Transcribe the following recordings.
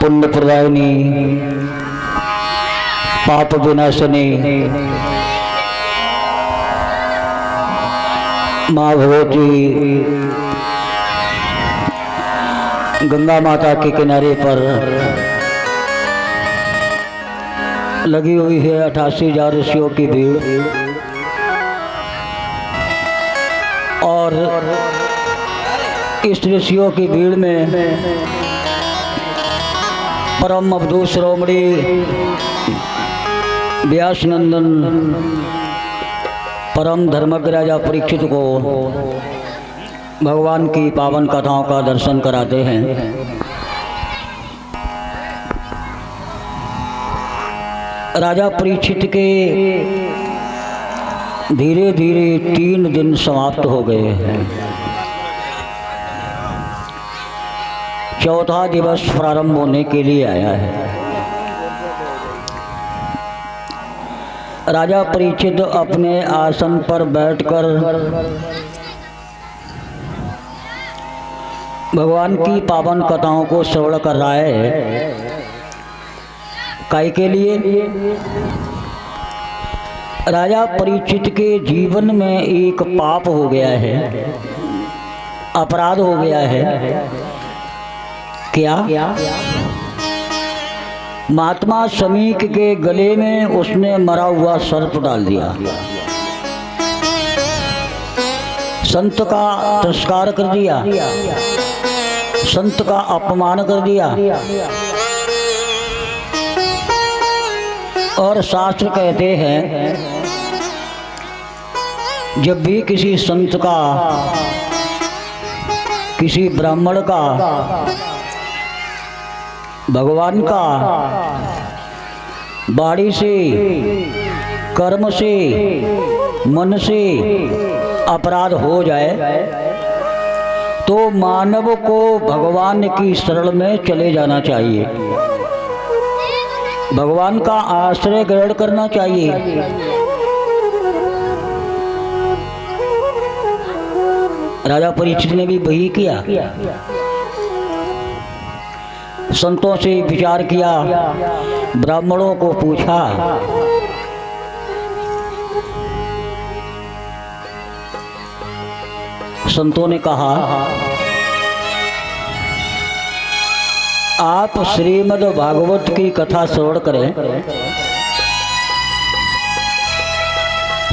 पुण्य प्रदायिनी पाप विनाशनी माँ भगवती गंगा माता के किनारे पर लगी हुई है 88,000 ऋषियों की भीड़। और इस ऋषियों की भीड़ में परम अवधूत शिरोमणि व्यास नंदन परम धर्मज्ञ राजा परीक्षित को भगवान की पावन कथाओं का दर्शन कराते हैं। राजा परीक्षित के धीरे धीरे 3 दिन समाप्त हो गए हैं। चौथा दिवस प्रारंभ होने के लिए आया है। राजा परीक्षित अपने आसन पर बैठकर भगवान की पावन कथाओं को श्रवण कर रहा है। काय के लिए? राजा परीक्षित के जीवन में एक पाप हो गया है, अपराध हो गया है। क्या? महात्मा समीक के गले में उसने मरा हुआ सर्प डाल दिया। संत का तिरस्कार कर दिया, संत का अपमान कर दिया। और शास्त्र कहते हैं जब भी किसी संत का, किसी ब्राह्मण का, भगवान का वाणी से, कर्म से, मन से अपराध हो जाए तो मानव को भगवान की शरण में चले जाना चाहिए, भगवान का आश्रय ग्रहण करना चाहिए। राजा परीक्षित ने भी वही किया। संतों से विचार किया, ब्राह्मणों को पूछा। संतों ने कहा आप श्रीमद् भागवत की कथा श्रवण करें।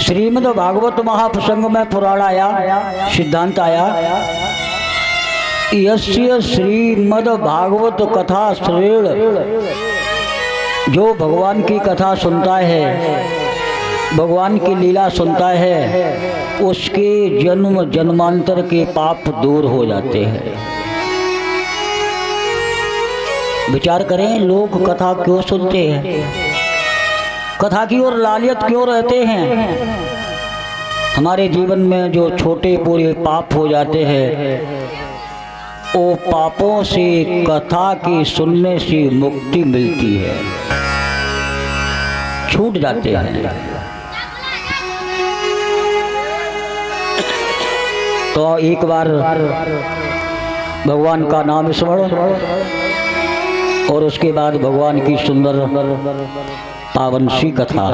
श्रीमद् भागवत महाप्रसंग में पुराण आया, सिद्धांत आया, यस्य श्रीमद् भागवत कथा श्रेण, जो भगवान की कथा सुनता है, भगवान की लीला सुनता है, उसके जन्म जन्मांतर के पाप दूर हो जाते हैं। विचार करें, लोग कथा क्यों सुनते हैं, कथा की ओर लालियत क्यों रहते हैं? हमारे जीवन में जो छोटे पूरे पाप हो जाते हैं, वो पापों से कथा की सुनने से मुक्ति मिलती है, छूट जाते हैं। तो एक बार भगवान का नाम स्मरण और उसके बाद भगवान की सुंदर पावन सी कथा।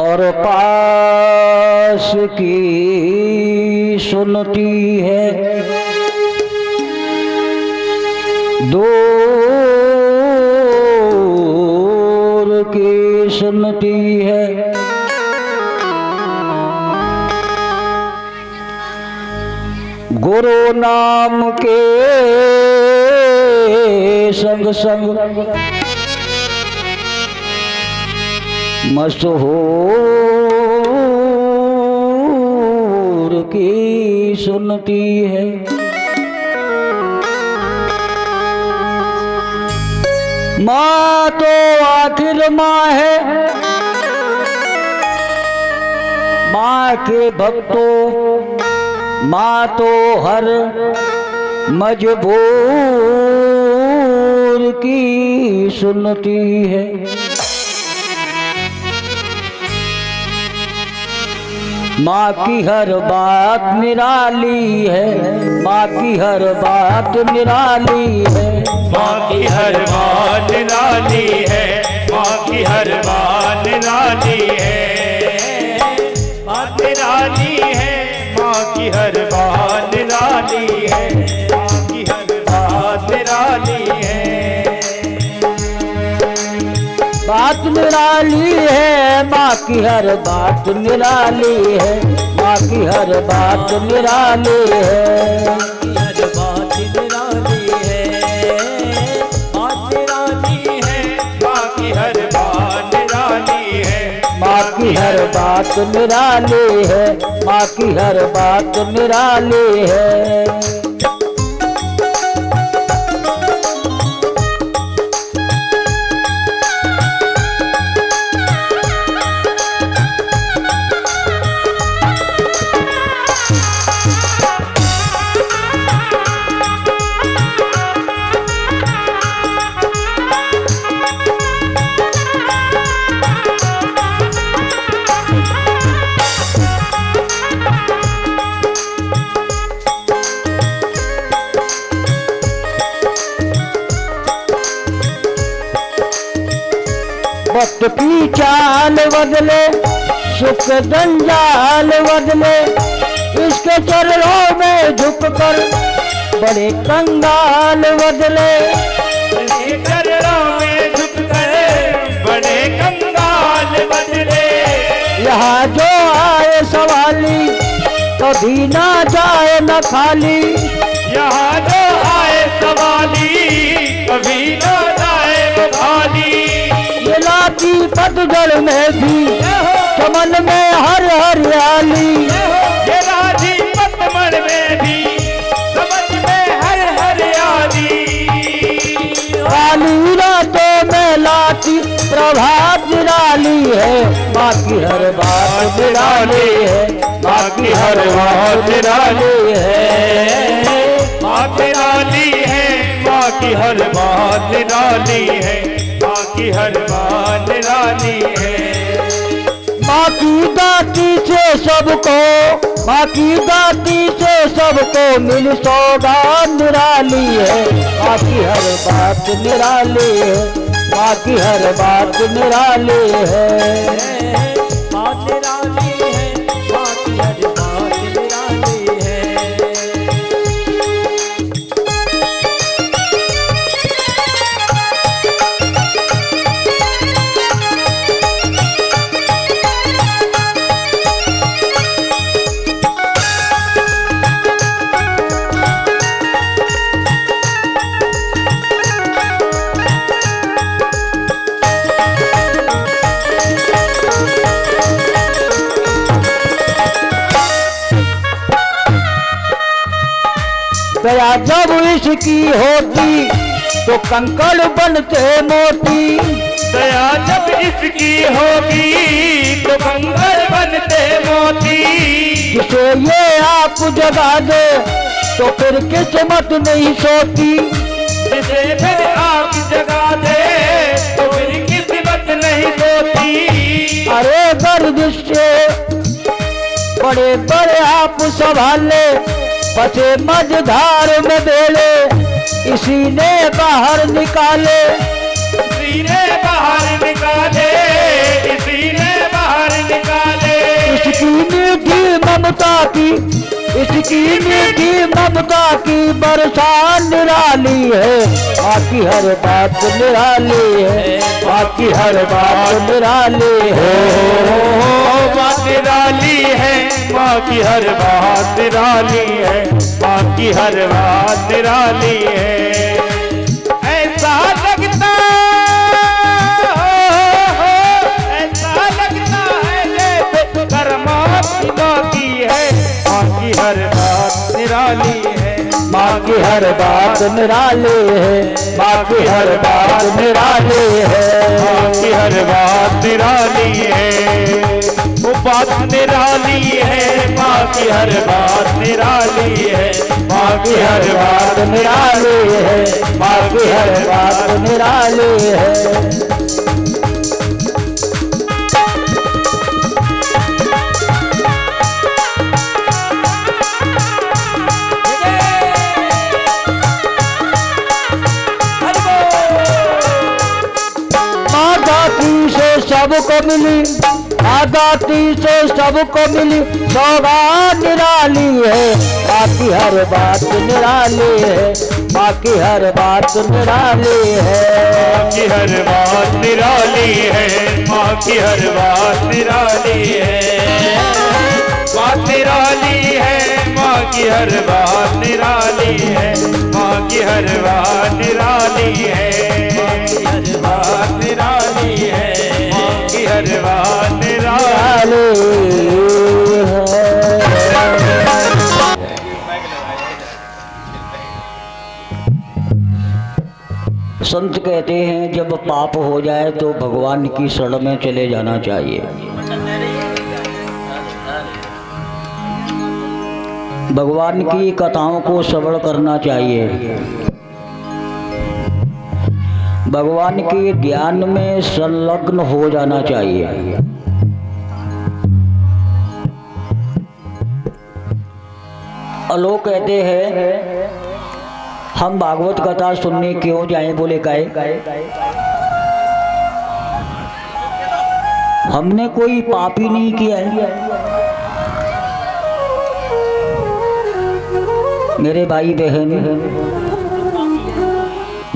और पास की सुनती है, दूर की सुनती है। गुरु नाम के संग संग मशहूर की सुनती है। माँ तो आखिर माँ है, माँ के भक्तों, माँ तो हर मजबूर की सुनती है। माँ की हर बात निराली है, माँ की हर बात निराली है, माँ की हर बात निराली है, माँ की हर बात निराली है, बात निराली है, माँ की हर बात निराली है, माँ की हर बात निराली है। बात निराली है, माँ की हर बात निराली है, माँ की हर बात निराली है, हर बात निराली है, बात निराली है, माँ की हर बात निराली है, माँ की हर बात निराली है, माँ की हर बात निराली है। वक्त की चाल बदले, सुख जंजाल बदले, इसके चरणों में झुककर बड़े कंगाल बदले। बड़े चरणों में झुककर बड़े कंगाल बदले। यहाँ जो आए सवाली कभी ना जाए न खाली, यहाँ जो आए सवाली कभी ना जाए वो खाली। मिलाती पतझड़ में भी चमन में हर हरियाली, ये राजी पतमन में भी समझ में हर हरियाली। काली रातों में लाती प्रभात निराली है, माँ की हर बात निराली है, माँ की हर बात निराली है, माँ निराली है, माँ की हर बात निराली है, माँ की हर बात निराली है। माँ की दाती से सबको, माँ की दाती से सबको मिल सौगात निराली है, माँ की हर बात निराली है, माँ की हर बात निराली है। बात निराली है, माँ की हर बात निराली है। दया जब इसकी होती तो कंकड़ बनते मोती, दया जब इसकी होगी तो कंकड़ बनते मोती। जिसे ये आप जगा दे तो फिर किस्मत नहीं सोती, जिसे फिर आप जगा दे तो फिर किस्मत नहीं सोती। अरे गर्दिश से बड़े बड़े आप संभाले, बचे मझधार में बेले इसी ने बाहर निकाले, इसी ने बाहर निकाले, इसी ने बाहर निकाले। इसकी मीठी ममता की, इसकी मीठी ममता की बरसात निराली है, माँ की हर बात निराली है, माँ की हर बात निराली है, बात निराली है, माँ की हर बात निराली है, माँ की हर बात निराली है। ऐसा लगता ऐसा लगता है जैसे करमात माँ की है, माँ की हर बात निराली है, माँ की हर बात निराली है, माँ की हर बात निराली है, माँ की हर बात निराली है। वो बात निराली है, माँ की हर बात निराली है, माँ की हर बात निराली है, माँ की हर बात निराली है। सबको मिली आजादी से सबको मिली सौगात निराली है, बाकी हर बात निराली है, बाकी हर बात निराली है, की हर बात निराली है, माँ की हर बात निराली है, बात निराली है, माँ की हर बात निराली है, माँ की हर बात निराली है, हर बात निराली है, की हर बात निराली है। संत कहते हैं जब पाप हो जाए तो भगवान की शरण में चले जाना चाहिए। भगवान की कथाओं को श्रवण करना चाहिए, भगवान के ध्यान में संलग्न हो जाना चाहिए। लोग कहते हैं हम भागवत कथा सुनने क्यों जाएं, बोले काहे? हमने कोई पाप ही नहीं किया है। मेरे भाई बहन,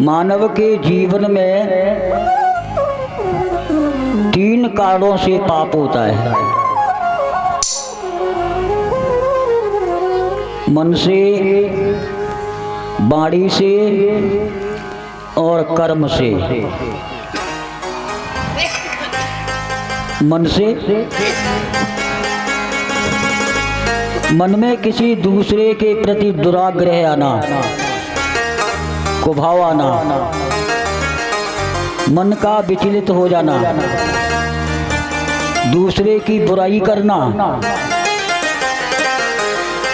मानव के जीवन में 3 कारणों से पाप होता है। मन से, वाणी से और कर्म से। मन से, मन में किसी दूसरे के प्रति दुराग्रह आना, कुभाव आना, मन का विचलित हो जाना, दूसरे की बुराई करना,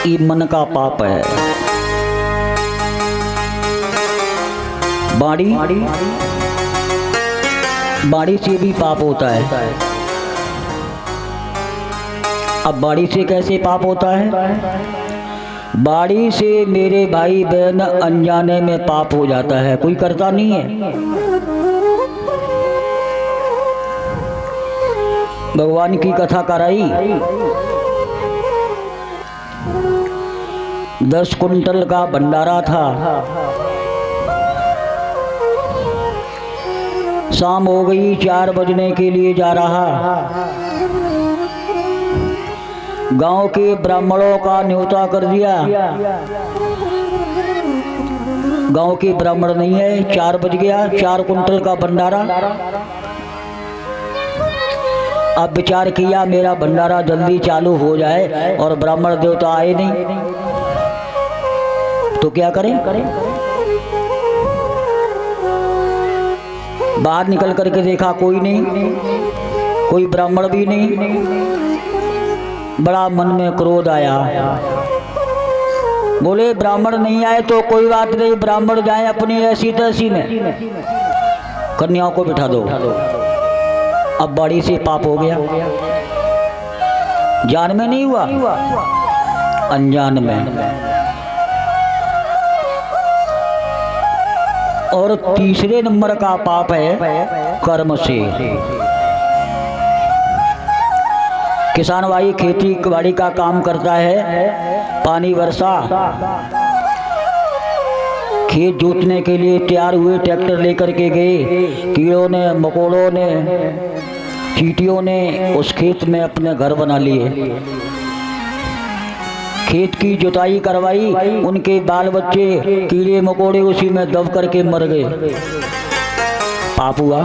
ये मन का पाप है। वाणी से भी पाप होता है। अब वाणी से कैसे पाप होता है? वाणी से मेरे भाई बहन अनजाने में पाप हो जाता है, कोई करता नहीं है। भगवान की कथा कराई, 10 कुंटल का भंडारा था। शाम हो गई, 4 बजने के लिए जा रहा। गांव के ब्राह्मणों का न्योता कर दिया। गांव के ब्राह्मण नहीं है, 4 बज गया, 4 कुंटल का भंडारा। अब विचार किया मेरा भंडारा जल्दी चालू हो जाए और ब्राह्मण देवता आए नहीं तो क्या करें? बाहर निकल करके देखा कोई नहीं, कोई ब्राह्मण भी नहीं। बड़ा मन में क्रोध आया। बोले ब्राह्मण नहीं आए तो कोई बात नहीं, ब्राह्मण जाए अपनी ऐसी तैसी में, कन्याओं को बिठा दो। अब बड़ी से पाप हो गया। जान में नहीं हुआ, अनजान में। और तीसरे नंबर का पाप है कर्म से। किसान भाई खेती बाड़ी का काम करता है, पानी वर्षा, खेत जोतने के लिए तैयार हुए, ट्रैक्टर लेकर के गए। कीड़ों ने, मकोड़ों ने, चींटियों ने उस खेत में अपने घर बना लिए। खेत की जुताई करवाई, उनके बाल बच्चे कीड़े मकोड़े उसी में दब करके मर गए। पाप हुआ।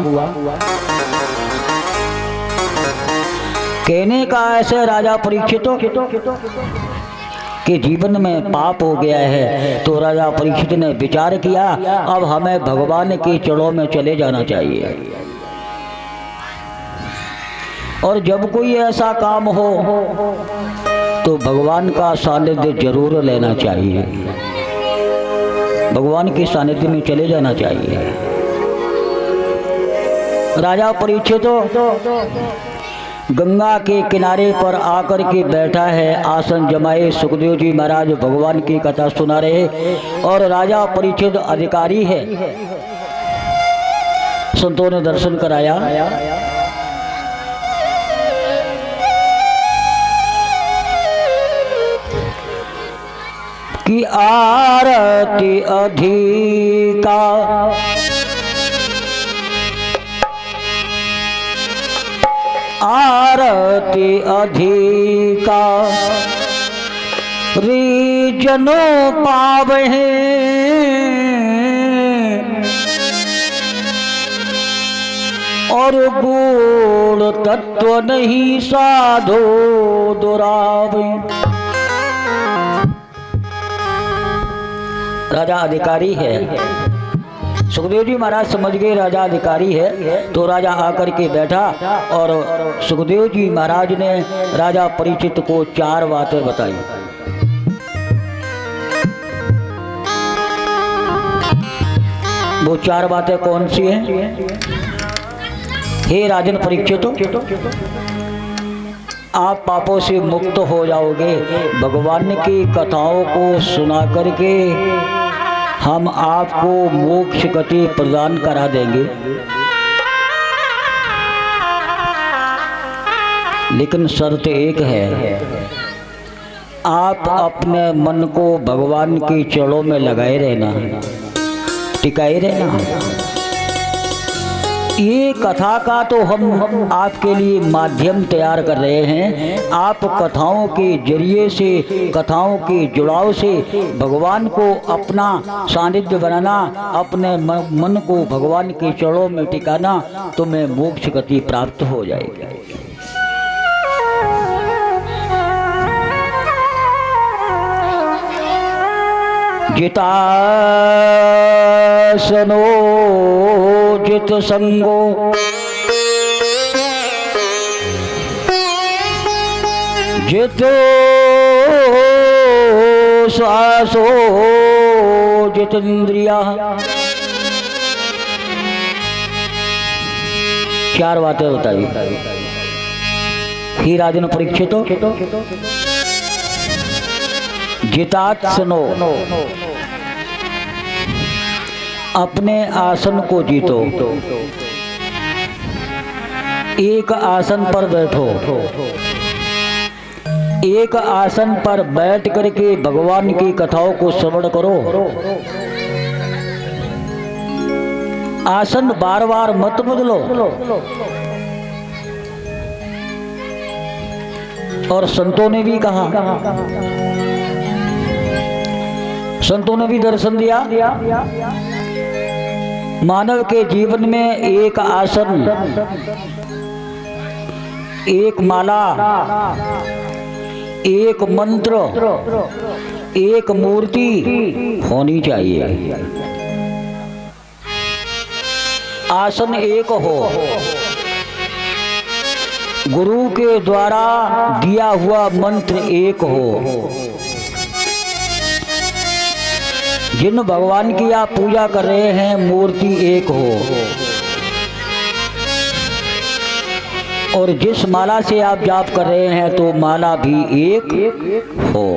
कहने का ऐसे राजा परीक्षित के जीवन में पाप हो गया है, तो राजा परीक्षित ने विचार किया अब हमें भगवान के चरणों में चले जाना चाहिए। और जब कोई ऐसा काम हो तो भगवान का सानिध्य जरूर लेना चाहिए, भगवान के सानिध्य में चले जाना चाहिए। राजा परीक्षित गंगा के किनारे पर आकर के बैठा है, आसन जमाए सुखदेव जी महाराज भगवान की कथा सुना रहे और राजा परीक्षित अधिकारी है। संतों ने दर्शन कराया। कि आरती अधिका आरती अधिका रीजनो पावे और गूढ़ तत्व नहीं साधो दुरावे। राजा अधिकारी है, सुखदेव जी महाराज समझ गए राजा अधिकारी है, तो राजा आकर के बैठा और सुखदेव जी महाराज ने राजा परीक्षित को 4 बातें बताई। वो 4 बातें कौन सी हैं? हे राजन परीक्षित, आप पापों से मुक्त हो जाओगे। भगवान की कथाओं को सुना करके हम आपको मोक्ष गति प्रदान करा देंगे, लेकिन शर्त एक है, आप अपने मन को भगवान की चरणों में लगाए रहना, टिकाए रहना। ये कथा का तो हम आपके लिए माध्यम तैयार कर रहे हैं। आप कथाओं के जरिए से, कथाओं के जुड़ाव से भगवान को अपना सानिध्य बनाना, अपने मन को भगवान के चरणों में टिकाना, तुम्हें मोक्ष गति प्राप्त हो जाएगी। जितासनो जित संगो जितो श्वासो जित इंद्रिया। 4 बातें बताई। ही राजन परीक्षित जितात्सनो, अपने आसन को जीतो, एक आसन पर बैठो, एक आसन पर बैठ करके भगवान की कथाओं को श्रवण करो। आसन बार बार मत बदलो। और संतों ने भी कहा, संतों ने भी दर्शन दिया, मानव के जीवन में एक आसन, एक माला, एक मंत्र, एक मूर्ति होनी चाहिए। आसन एक हो, गुरु के द्वारा दिया हुआ मंत्र एक हो, जिन भगवान की आप पूजा कर रहे हैं मूर्ति एक हो, और जिस माला से आप जाप कर रहे हैं तो माला भी एक हो,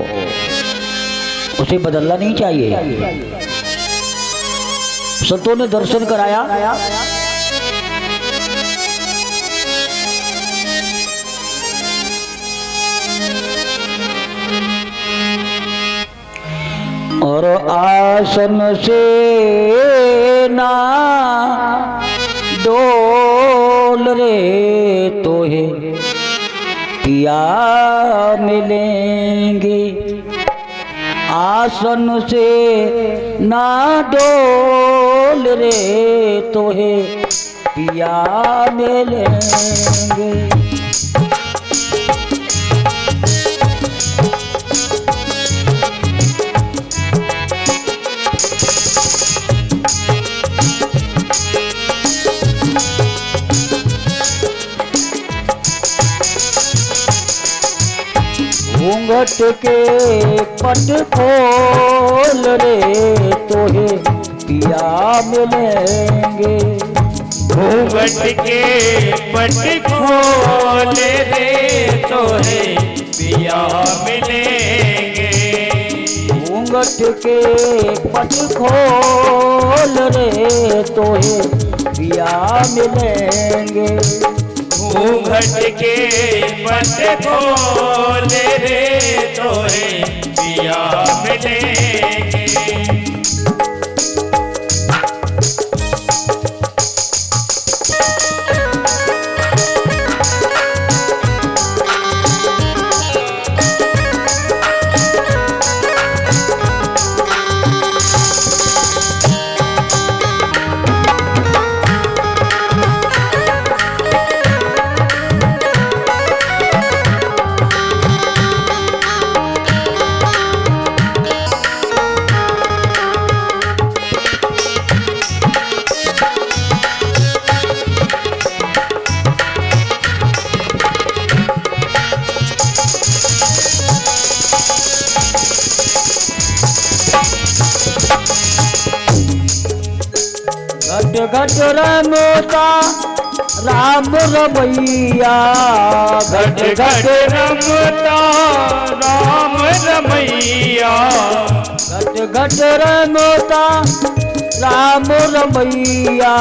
उसे बदलना नहीं चाहिए। संतों ने दर्शन कराया। और आसन से ना डोल रे तोहे पिया मिलेंगे। आसन से ना डोल रे तोहे पिया मिलेंगे। घूंघट के पट खोल रे तोहे पिया मिलेंगे। घूंघट के पट खोल रे तोहे पिया मिलेंगे। घूंघट के पट खोल रे तोहे पिया मिलेंगे। घूंघट के पट खोल रे तोहे पिया मिलेंगे। घट घट रमता राम रमैया। घट घट रमता राम रमैया। घट घट रमता राम रमैया।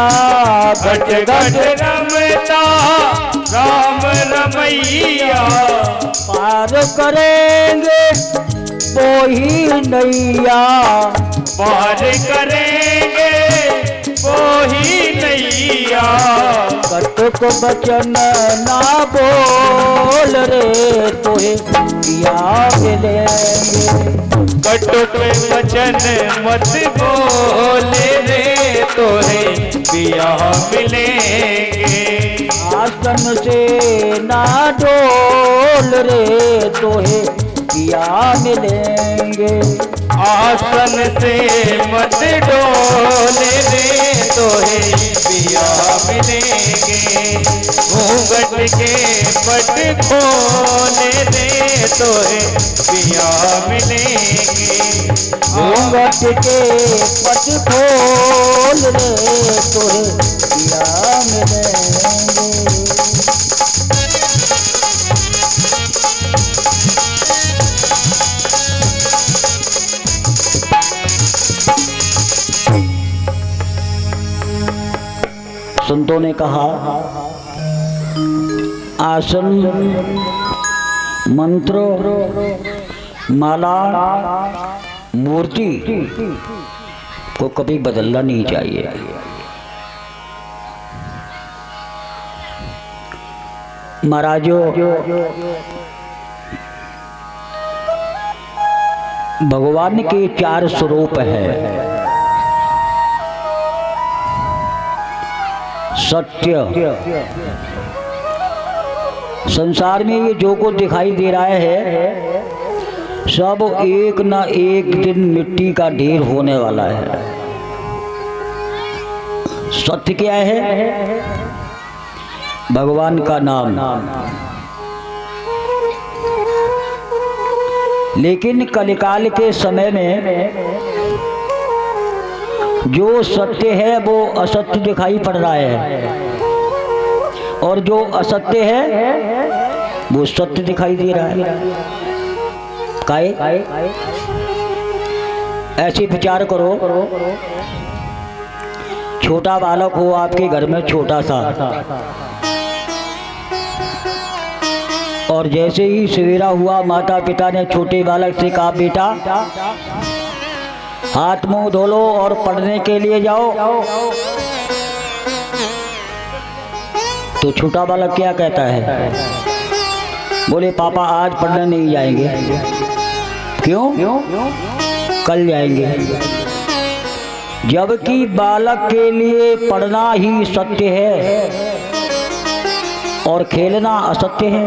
घट घट रमता राम रमैया। पार करेंगे वही नैया। पार करेंगे वही नैया। कटुक बचन ना बोल रे तोहे पिया मिलेंगे। कटुक वचन मत बोल रे तोहे पिया मिलेंगे। आसन से ना डोल रे तोहे पिया मिलेंगे। आसन से मत डोले रे तोहे पिया मिलेंगे। घूंघट के पट खोले रे तोहे पिया मिलेंगे। घूंघट के पट खोल रे तोहे पिया मिलेंगे। संतों ने कहा आसन, मंत्र, माला, मूर्ति को कभी बदलना नहीं चाहिए। महाराजों, भगवान के 4 स्वरूप है। सत्य, संसार में ये जो कुछ दिखाई दे रहा है सब एक ना एक दिन मिट्टी का ढेर होने वाला है। सत्य क्या है? भगवान का नाम। लेकिन कलिकाल के समय में जो सत्य है वो असत्य दिखाई पड़ रहा है और जो असत्य है वो सत्य दिखाई दे रहा है। काहे? ऐसे विचार करो, छोटा बालक हो आपके घर में, छोटा सा, और जैसे ही सवेरा हुआ माता पिता ने छोटे बालक से कहा बेटा हाथ मुंह धो लो और पढ़ने के लिए जाओ, तो छोटा बालक क्या कहता है? बोले पापा आज पढ़ने नहीं जाएंगे। क्यों? कल जाएंगे। जबकि बालक के लिए पढ़ना ही सत्य है और खेलना असत्य है।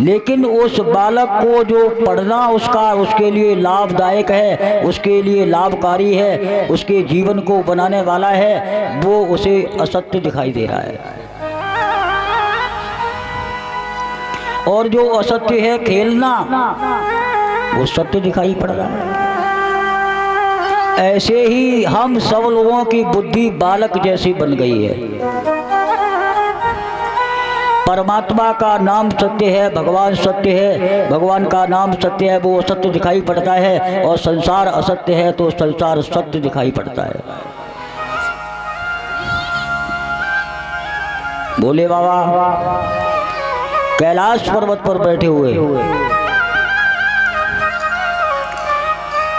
लेकिन उस बालक को जो पढ़ना उसके लिए लाभदायक है, उसके लिए लाभकारी है, उसके जीवन को बनाने वाला है, वो उसे असत्य दिखाई दे रहा है। और जो असत्य है खेलना, वो सत्य दिखाई पड़ रहा है। ऐसे ही हम सब लोगों की बुद्धि बालक जैसी बन गई है। परमात्मा का नाम सत्य है, भगवान सत्य है, भगवान का नाम सत्य है, वो सत्य दिखाई पड़ता है। और संसार असत्य है तो संसार सत्य दिखाई पड़ता है। बोले बाबा कैलाश पर्वत पर बैठे हुए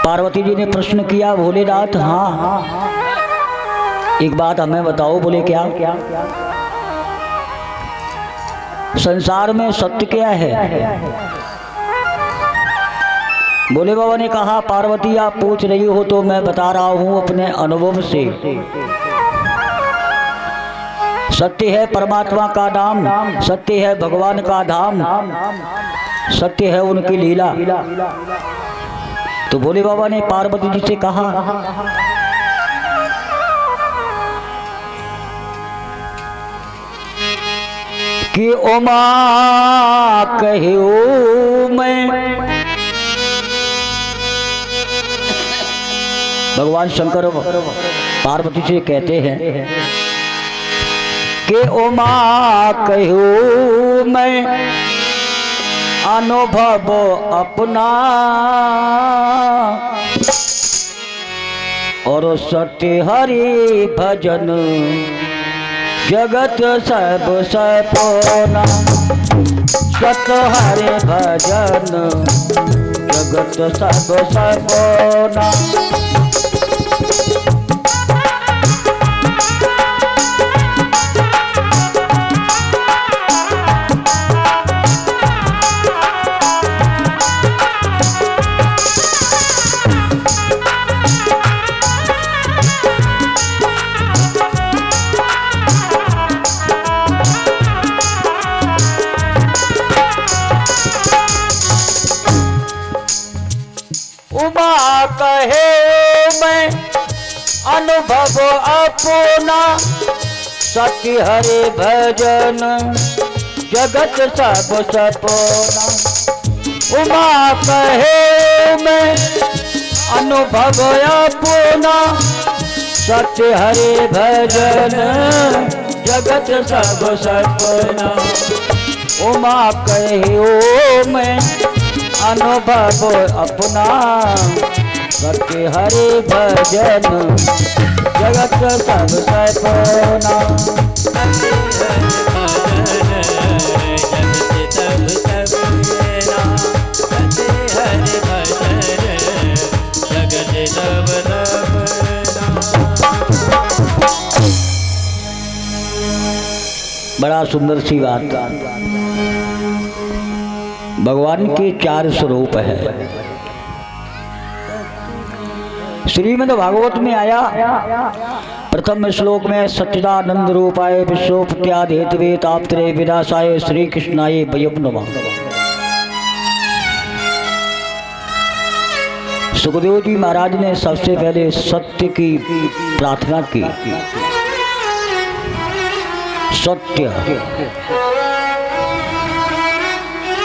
पार्वती जी ने प्रश्न किया, भोलेनाथ हाँ एक बात हमें बताओ। बोले क्या? संसार में सत्य क्या है? बोले बाबा ने कहा, पार्वती आप पूछ रही हो तो मैं बता रहा हूं अपने अनुभव से। सत्य है परमात्मा का नाम, सत्य है भगवान का धाम, सत्य है उनकी लीला। तो भोले बाबा ने पार्वती जी से कहा, कि ओ मां कहियो मैं। भगवान शंकर पार्वती से कहते हैं कि ओ मां कहियो मैं अनुभव अपना, और सत्य हरि भजन जगत सब सपोना। सत हरि भजन जगत सब सपोना। उमा कहे मैं अनुभव अपना, सत्य हरि भजन जगत सब सपोना। उमा कहे मैं अनुभव अपना, सत्य हरि भजन जगत सब सपोना। उमा कहे मैं अनुभव अपना, सत्य हरि भजन जगत सब सपोना। बड़ा सुंदर सी बात। भगवान के 4 स्वरूप है। श्रीमद् भागवत में आया प्रथम श्लोक में, सच्चिदानंद रूपाय विश्वोपत्यादि हेतवे तापत्रय विनाशाय श्री कृष्णाय वयम् नमः। सुखदेव जी महाराज ने सबसे पहले सत्य की प्रार्थना की। सत्य,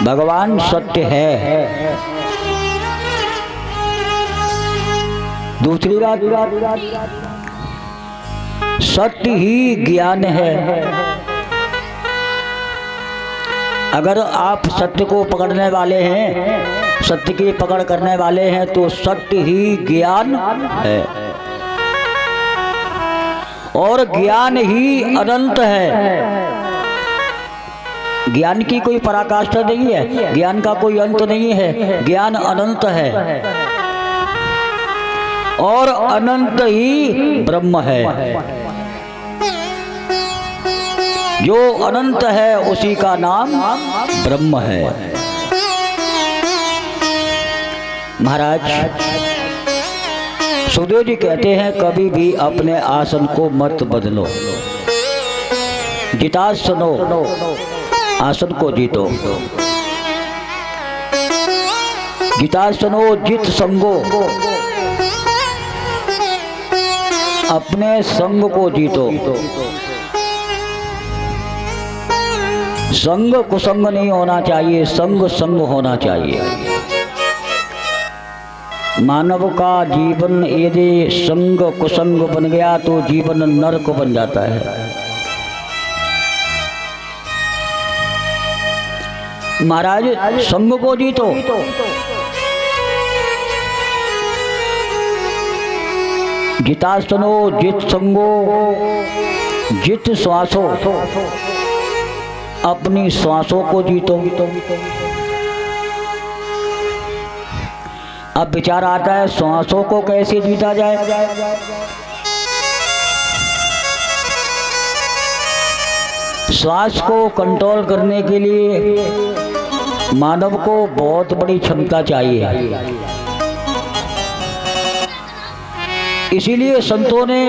भगवान सत्य है। दूसरी बात, सत्य ही ज्ञान है। अगर आप सत्य को पकड़ने वाले हैं, सत्य की पकड़ करने वाले हैं, तो सत्य ही ज्ञान है। और ज्ञान ही अनंत है। ज्ञान की कोई पराकाष्ठा नहीं है, ज्ञान का कोई अंत नहीं है, ज्ञान अनंत है। और अनंत ही ब्रह्म है। जो अनंत है उसी का नाम ब्रह्म है। महाराज सुखदेव जी कहते हैं, कभी भी अपने आसन को मत बदलो, जितासनो, आसन को जीतो। जितासनो जित संगो, अपने संग को जीतो। संग कुसंग नहीं होना चाहिए, संग संग होना चाहिए। मानव का जीवन यदि संग कुसंग बन गया तो जीवन नरक बन जाता है। महाराज संग को जीतो, जितासनो जित संगो जित श्वासो, अपनी श्वासों को जीतो। अब विचार आता है श्वासों को कैसे जीता जाए। श्वास को कंट्रोल करने के लिए मानव को बहुत बड़ी क्षमता चाहिए। इसीलिए संतों ने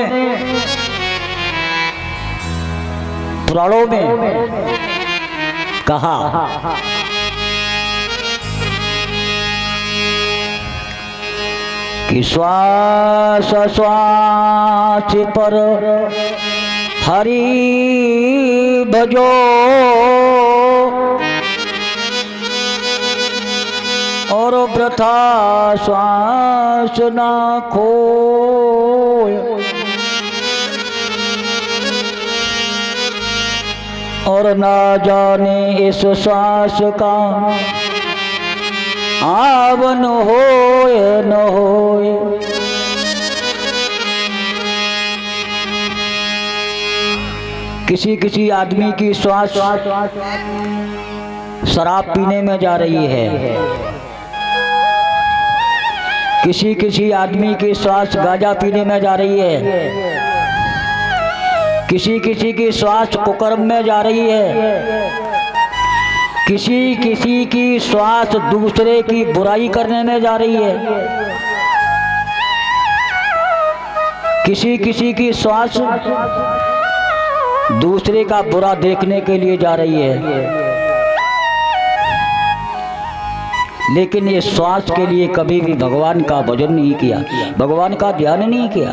पुराणों में कहा कि श्वास श्वास पर हरि भजो, और वृथा श्वास ना खोय, और ना जाने इस श्वास का आवन होय न होय। किसी किसी आदमी की श्वास शराब पीने में जा रही है, किसी किसी आदमी की श्वास गांजा पीने में जा रही है, किसी किसी की श्वास कुकर्म में जा रही है, किसी किसी की श्वास दूसरे की बुराई करने में जा रही है, किसी किसी की श्वास दूसरे का बुरा देखने के लिए जा रही है। लेकिन ये श्वास के लिए कभी भी भगवान का भजन नहीं किया, भगवान का ध्यान नहीं किया।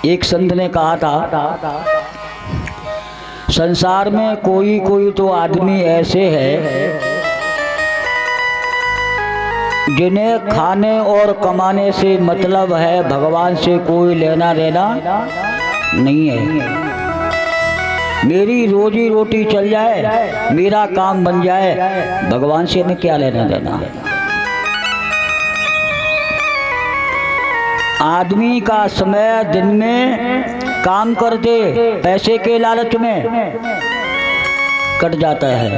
एक संत ने कहा था संसार में कोई कोई तो आदमी ऐसे हैं जिन्हें खाने और कमाने से मतलब है, भगवान से कोई लेना देना नहीं है। मेरी रोजी रोटी चल जाए, मेरा काम बन जाए, भगवान से हमें क्या लेना देना। आदमी का समय दिन में काम करते पैसे के लालच में कट जाता है,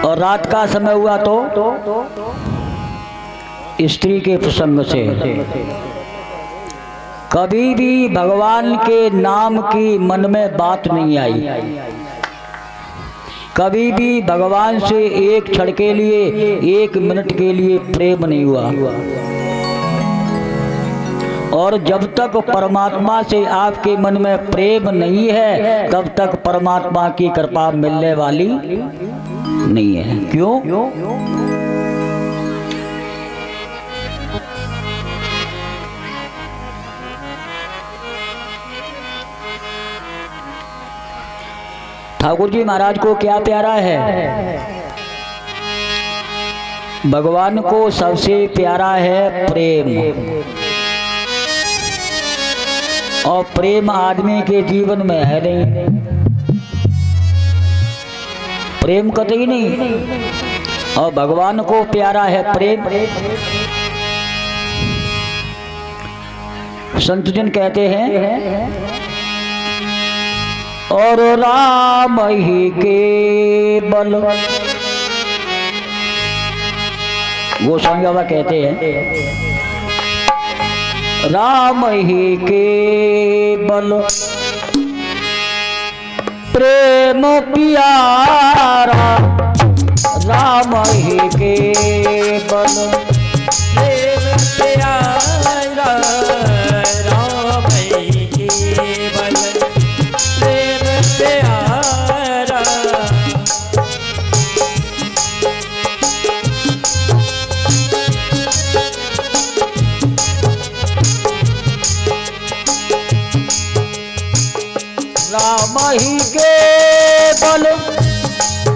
और रात का समय हुआ तो स्त्री के प्रसंग से। कभी भी भगवान के नाम की मन में बात नहीं आई, कभी भी भगवान से एक क्षण के लिए, एक मिनट के लिए प्रेम नहीं हुआ। और जब तक परमात्मा से आपके मन में प्रेम नहीं है, तब तक परमात्मा की कृपा मिलने वाली नहीं है। क्यों? ठाकुर जी महाराज को क्या प्यारा है? भगवान को सबसे प्यारा है प्रेम, और प्रेम आदमी के जीवन में है नहीं, प्रेम कतई नहीं। और भगवान को प्यारा है प्रेम। संत जन कहते हैं और राम ही केवल, गोस्वामी बाबा कहते हैं राम ही केवल प्रेम प्यारा, राम ही केवल प्रेम प्यारा, राम ही केवल प्रेम प्यारा। राम ही केवल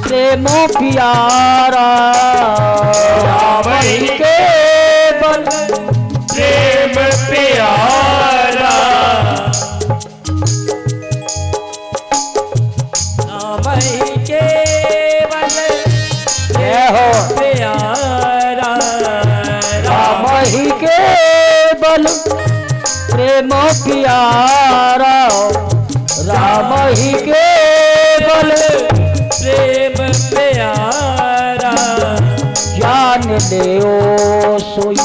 प्रेमो प्यारा, राम ही केवल प्रेम प्यारा, राम ही केवल जय हो प्यारा, राम ही केवल प्रेमो प्यारा, राम ही केवल प्रेम प्यारा, जान ले ओ सोई,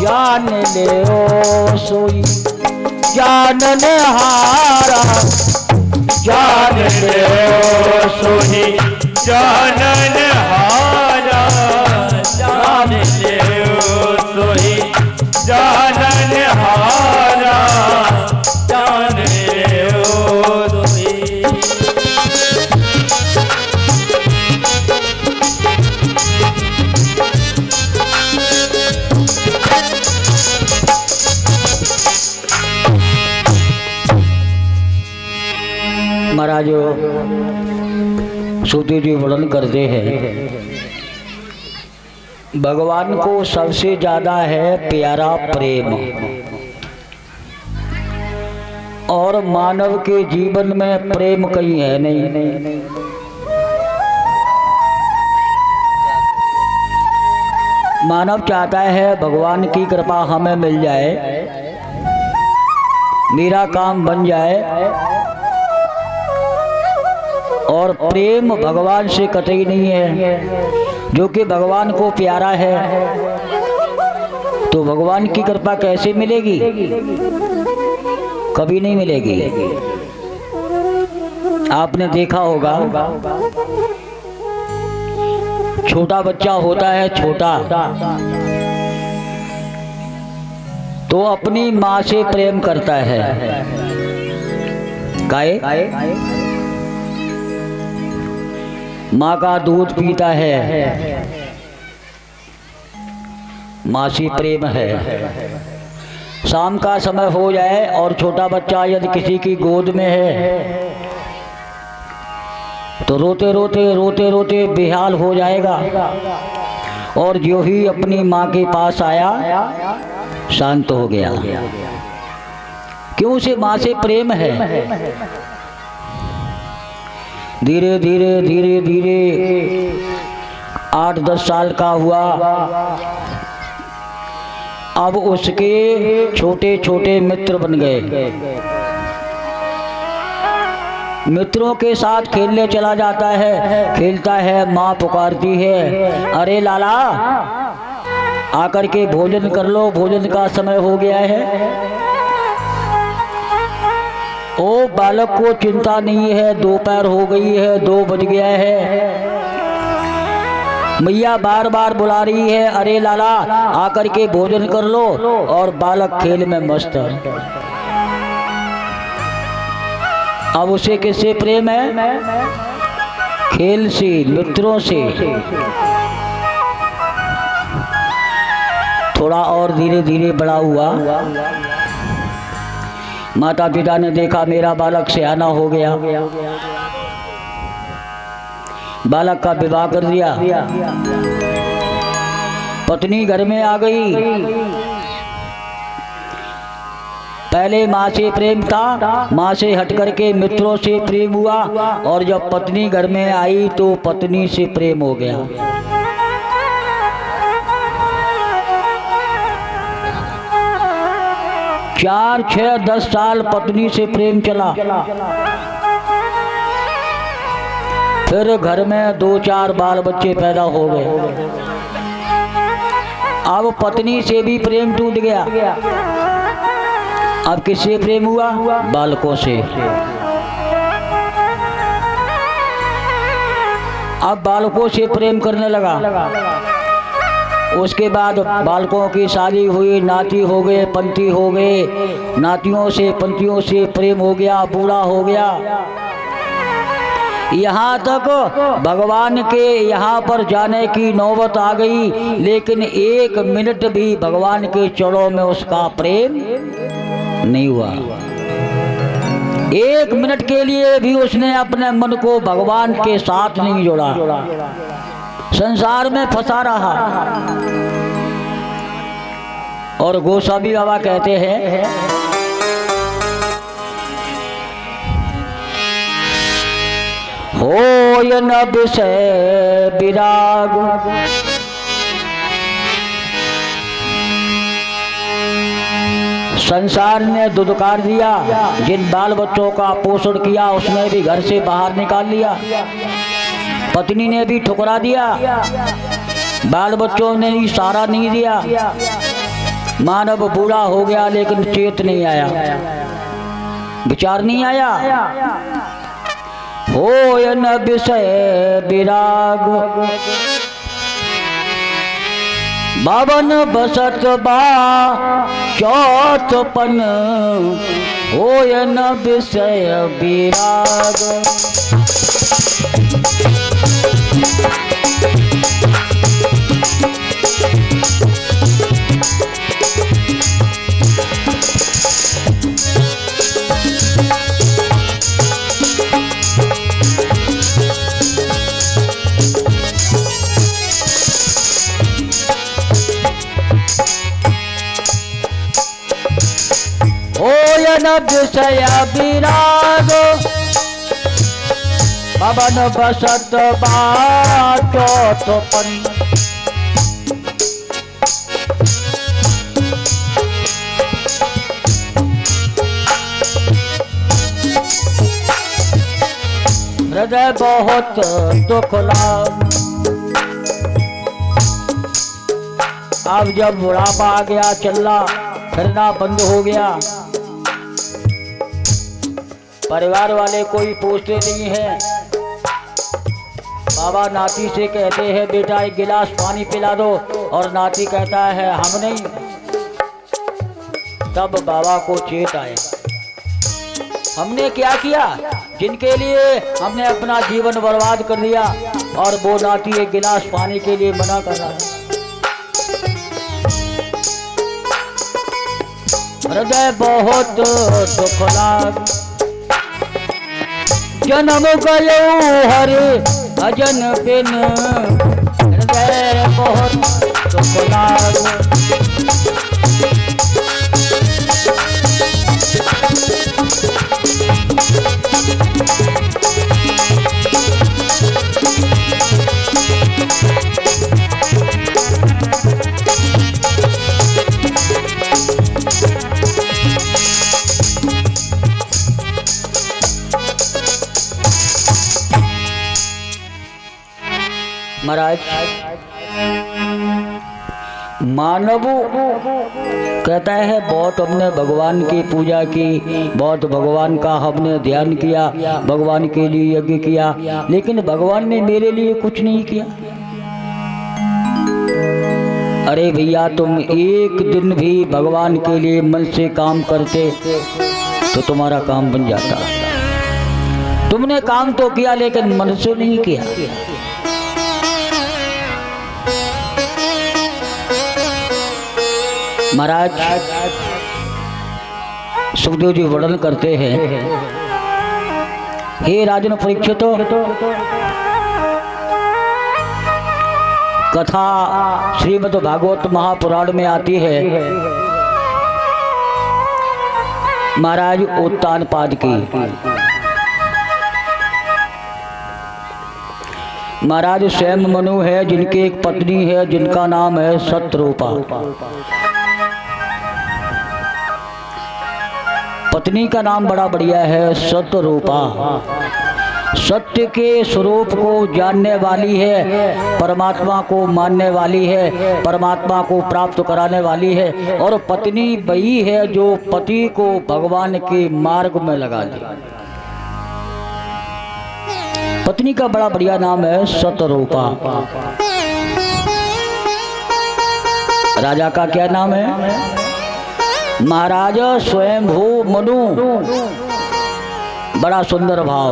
जान ले ओ सोई, जानने हारा, जान ले ओ सोही जानन हारा, जान ले ओ सोही जानन हारा, जान ले ओ सोही। महाराज सुधीर जी वर्णन करते हैं, भगवान को सबसे ज्यादा है प्यारा प्रेम, और मानव के जीवन में प्रेम कहीं है नहीं। मानव चाहता है भगवान की कृपा हमें मिल जाए, मेरा काम बन जाए, और प्रेम भगवान से कतई नहीं है। जो कि भगवान को प्यारा है तो भगवान की कृपा कैसे मिलेगी? कभी नहीं मिलेगी। आपने देखा होगा छोटा बच्चा होता है, छोटा, तो अपनी माँ से प्रेम करता है। काहे? माँ का दूध पीता है, माँ से प्रेम है। शाम का समय हो जाए और छोटा बच्चा यदि किसी की गोद में है तो रोते रोते बेहाल हो जाएगा, और जो ही अपनी माँ के पास आया शांत हो गया। क्यों? उसे माँ से प्रेम है। धीरे धीरे 8-10 साल का हुआ, अब उसके छोटे छोटे मित्र बन गए। मित्रों के साथ खेलने चला जाता है, खेलता है, माँ पुकारती है, अरे लाला आकर के भोजन कर लो, भोजन का समय हो गया है। ओ बालक को चिंता नहीं है, दोपहर हो गई है, 2 बज गया है। मैया बार बार बुला रही है, अरे लाला आकर के भोजन कर लो, और बालक खेल में मस्त है। अब उसे किससे प्रेम है? खेल से, मित्रों से। थोड़ा और धीरे धीरे बड़ा हुआ, माता पिता ने देखा मेरा बालक सयाना हो गया, बालक का विवाह कर दिया। पत्नी घर में आ गई। पहले माँ से प्रेम था, माँ से हट करके मित्रों से प्रेम हुआ, और जब पत्नी घर में आई तो पत्नी से प्रेम हो गया। चार 6 10 साल पत्नी से प्रेम चला। फिर घर में 2-4 बाल बच्चे पैदा हो गए। अब पत्नी से भी प्रेम टूट गया। अब किससे प्रेम हुआ? बालकों से। अब बालकों से प्रेम करने लगा। उसके बाद बालकों की शादी हुई, नाती हो गए, पंती हो गए, नातियों से पंतियों से प्रेम हो गया, बूढ़ा हो गया। यहाँ तक भगवान के यहाँ पर जाने की नौबत आ गई, लेकिन 1 मिनट भी भगवान के चरणों में उसका प्रेम नहीं हुआ। एक मिनट के लिए भी उसने अपने मन को भगवान के साथ नहीं जोड़ा, संसार में फंसा रहा। और गोस्वामी बाबा कहते हैं, होय न विषय विराग, संसार ने दुदकार दिया, जिन बाल बच्चों का पोषण किया उसने भी घर से बाहर निकाल लिया, पत्नी ने भी ठुकरा दिया, बाल बच्चों ने भी सहारा नहीं दिया। मानव बूढ़ा हो गया लेकिन चेत नहीं आया, विचार नहीं आया। होय न विषय विराग, बावन बसत बा चौथपन, होय न विषय विराग। होय न विषय विराग, पवन बसत बा चौथपन, हृदय बहुत दुख लाग। अब जब बुढ़ापा आ गया, चलना फिरना बंद हो गया, परिवार वाले कोई पूछते नहीं है। बाबा नाती से कहते हैं, बेटा एक गिलास पानी पिला दो, और नाती कहता है हम नहीं। तब बाबा को चेत आया, हमने क्या किया, जिनके लिए हमने अपना जीवन बर्बाद कर दिया, और वो नाती एक गिलास पानी के लिए मना कर रहा है। हृदय बहुत दुख लाग, जन्म गयो हरे भजन बिन, हृदय बहुत दुख लाग। महाराज, मानव कहता है बहुत हमने भगवान की पूजा की, बहुत भगवान का हमने ध्यान किया, भगवान के लिए यज्ञ किया, लेकिन भगवान ने मेरे लिए कुछ नहीं किया। अरे भैया, तुम एक दिन भी भगवान के लिए मन से काम करते तो तुम्हारा काम बन जाता। तुमने काम तो किया लेकिन मन से नहीं किया। महाराज, सुखदेव जी वर्णन करते हैं, हे राजन परीक्षित, कथा श्रीमद् भागवत महापुराण में आती है महाराज उत्तानपाद की। महाराज स्वयं मनु है, जिनकी एक पत्नी है जिनका नाम है सत्यरूपा। पत्नी का नाम बड़ा बढ़िया है, सत्यरूपा। सत्य के स्वरूप को जानने वाली है, परमात्मा को मानने वाली है, परमात्मा को प्राप्त कराने वाली है, और पत्नी वही है जो पति को भगवान के मार्ग में लगा दे। पत्नी का बड़ा बढ़िया नाम है सत्यरूपा। राजा का क्या नाम है? महाराज स्वयंभू मनु। बड़ा सुंदर भाव।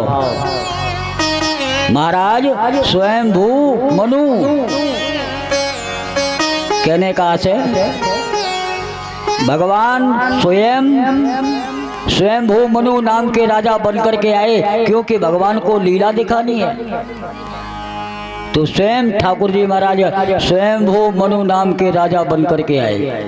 महाराज स्वयंभू मनु कहने का आशय भगवान स्वयं स्वयंभू मनु नाम के राजा बनकर के आए, क्योंकि भगवान को लीला दिखानी है। तो स्वयं ठाकुर जी महाराज स्वयंभू मनु नाम के राजा बनकर के आए।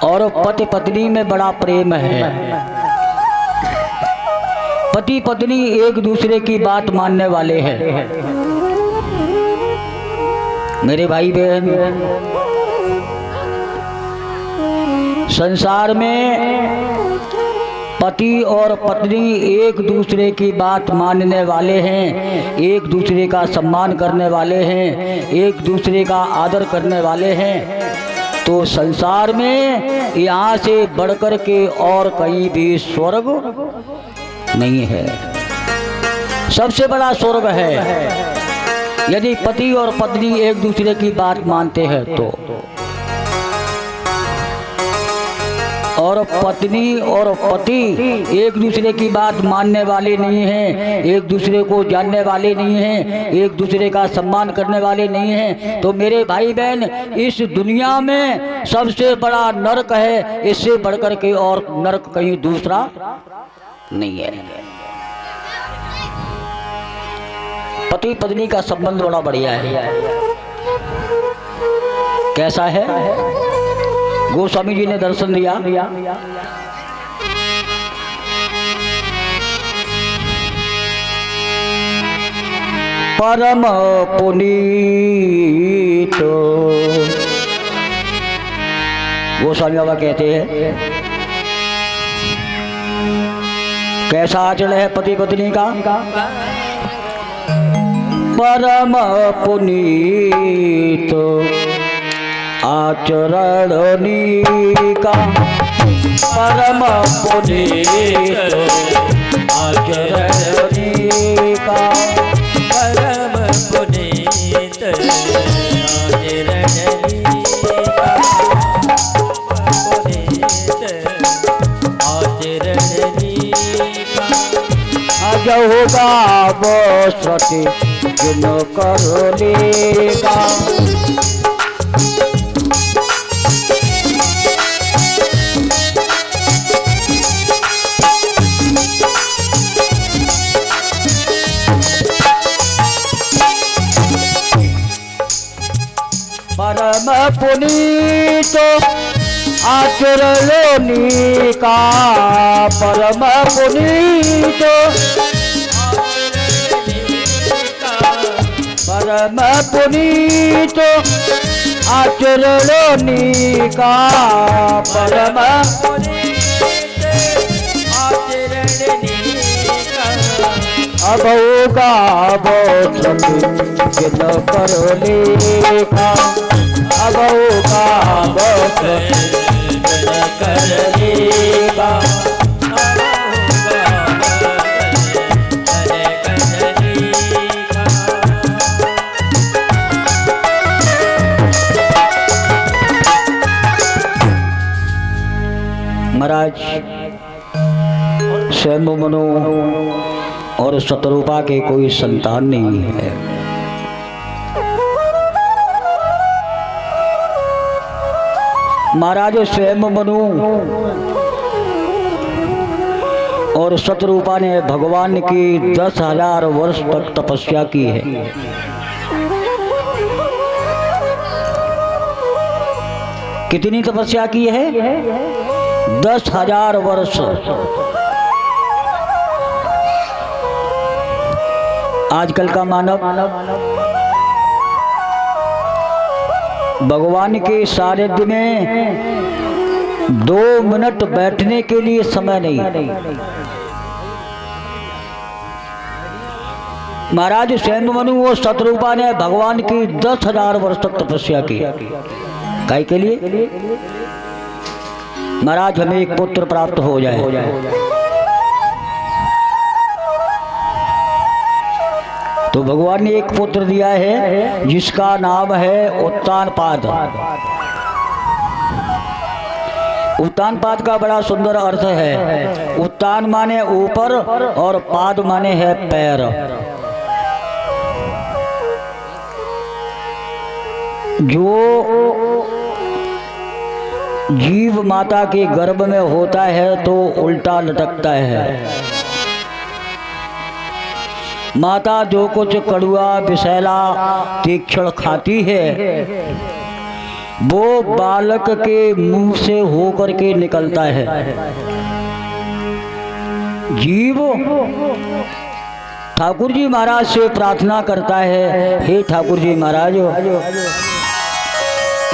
और पति पत्नी में बड़ा प्रेम है। पति पत्नी एक दूसरे की बात मानने वाले हैं। मेरे भाई बहन, संसार में पति और पत्नी एक दूसरे की बात मानने वाले हैं, एक दूसरे का सम्मान करने वाले हैं, एक दूसरे का आदर करने वाले हैं। तो संसार में यहाँ से बढ़कर के और कहीं भी स्वर्ग नहीं है। सबसे बड़ा स्वर्ग है यदि पति और पत्नी एक दूसरे की बात मानते हैं तो। और पत्नी और पति एक दूसरे की बात मानने वाले नहीं हैं, एक दूसरे को जानने वाले नहीं हैं, एक दूसरे का सम्मान करने वाले नहीं हैं, तो मेरे भाई बहन इस दुनिया में सबसे बड़ा नरक है। इससे बढ़कर के और नरक कहीं दूसरा नहीं है। पति पत्नी का संबंध बड़ा बढ़िया है। कैसा है? गोस्वामी जी ने दर्शन दिया। परम पुनीत गोस्वामी बाबा कहते हैं, कैसा आचरण है पति पत्नी का? परम पुनीत आचरणी का, परम पुनीत आचरणी का, परम पुनीत आचरणी का, पुनीत आचरणी का। अजहु गाव सती जिन करोलेगा, परम पुनीत आचरणी का, परम पुनीत, परम पुनीत आचरणी का, परम अबहु गावो सती जिन करोलेगा, अबहु गावो सती जिन करोलेगा। महाराज स्वयं मनु और शतरूपा के कोई संतान नहीं है। महाराज स्वयं मनु और शतरूपा ने भगवान की 10,000 वर्ष तक तपस्या की है। कितनी तपस्या की है? 10,000 वर्ष। आजकल का मानव भगवान के सानिध्य में 2 मिनट बैठने के लिए समय नहीं। महाराज स्वयं मनु और शतरूपा ने भगवान की 10,000 वर्ष तक तपस्या की। काय के लिए? महाराज हमें एक पुत्र प्राप्त हो जाए। तो भगवान ने एक पुत्र दिया है जिसका नाम है उत्तानपाद। उत्तानपाद का बड़ा सुंदर अर्थ है। उत्तान माने ऊपर और पाद माने है पैर। जो जीव माता के गर्भ में होता है तो उल्टा लटकता है। माता जो कुछ कड़वा विषैला तीक्ष्ण खाती है वो बालक के मुंह से होकर के निकलता है। जीव ठाकुर जी महाराज से प्रार्थना करता है, हे ठाकुर जी महाराज,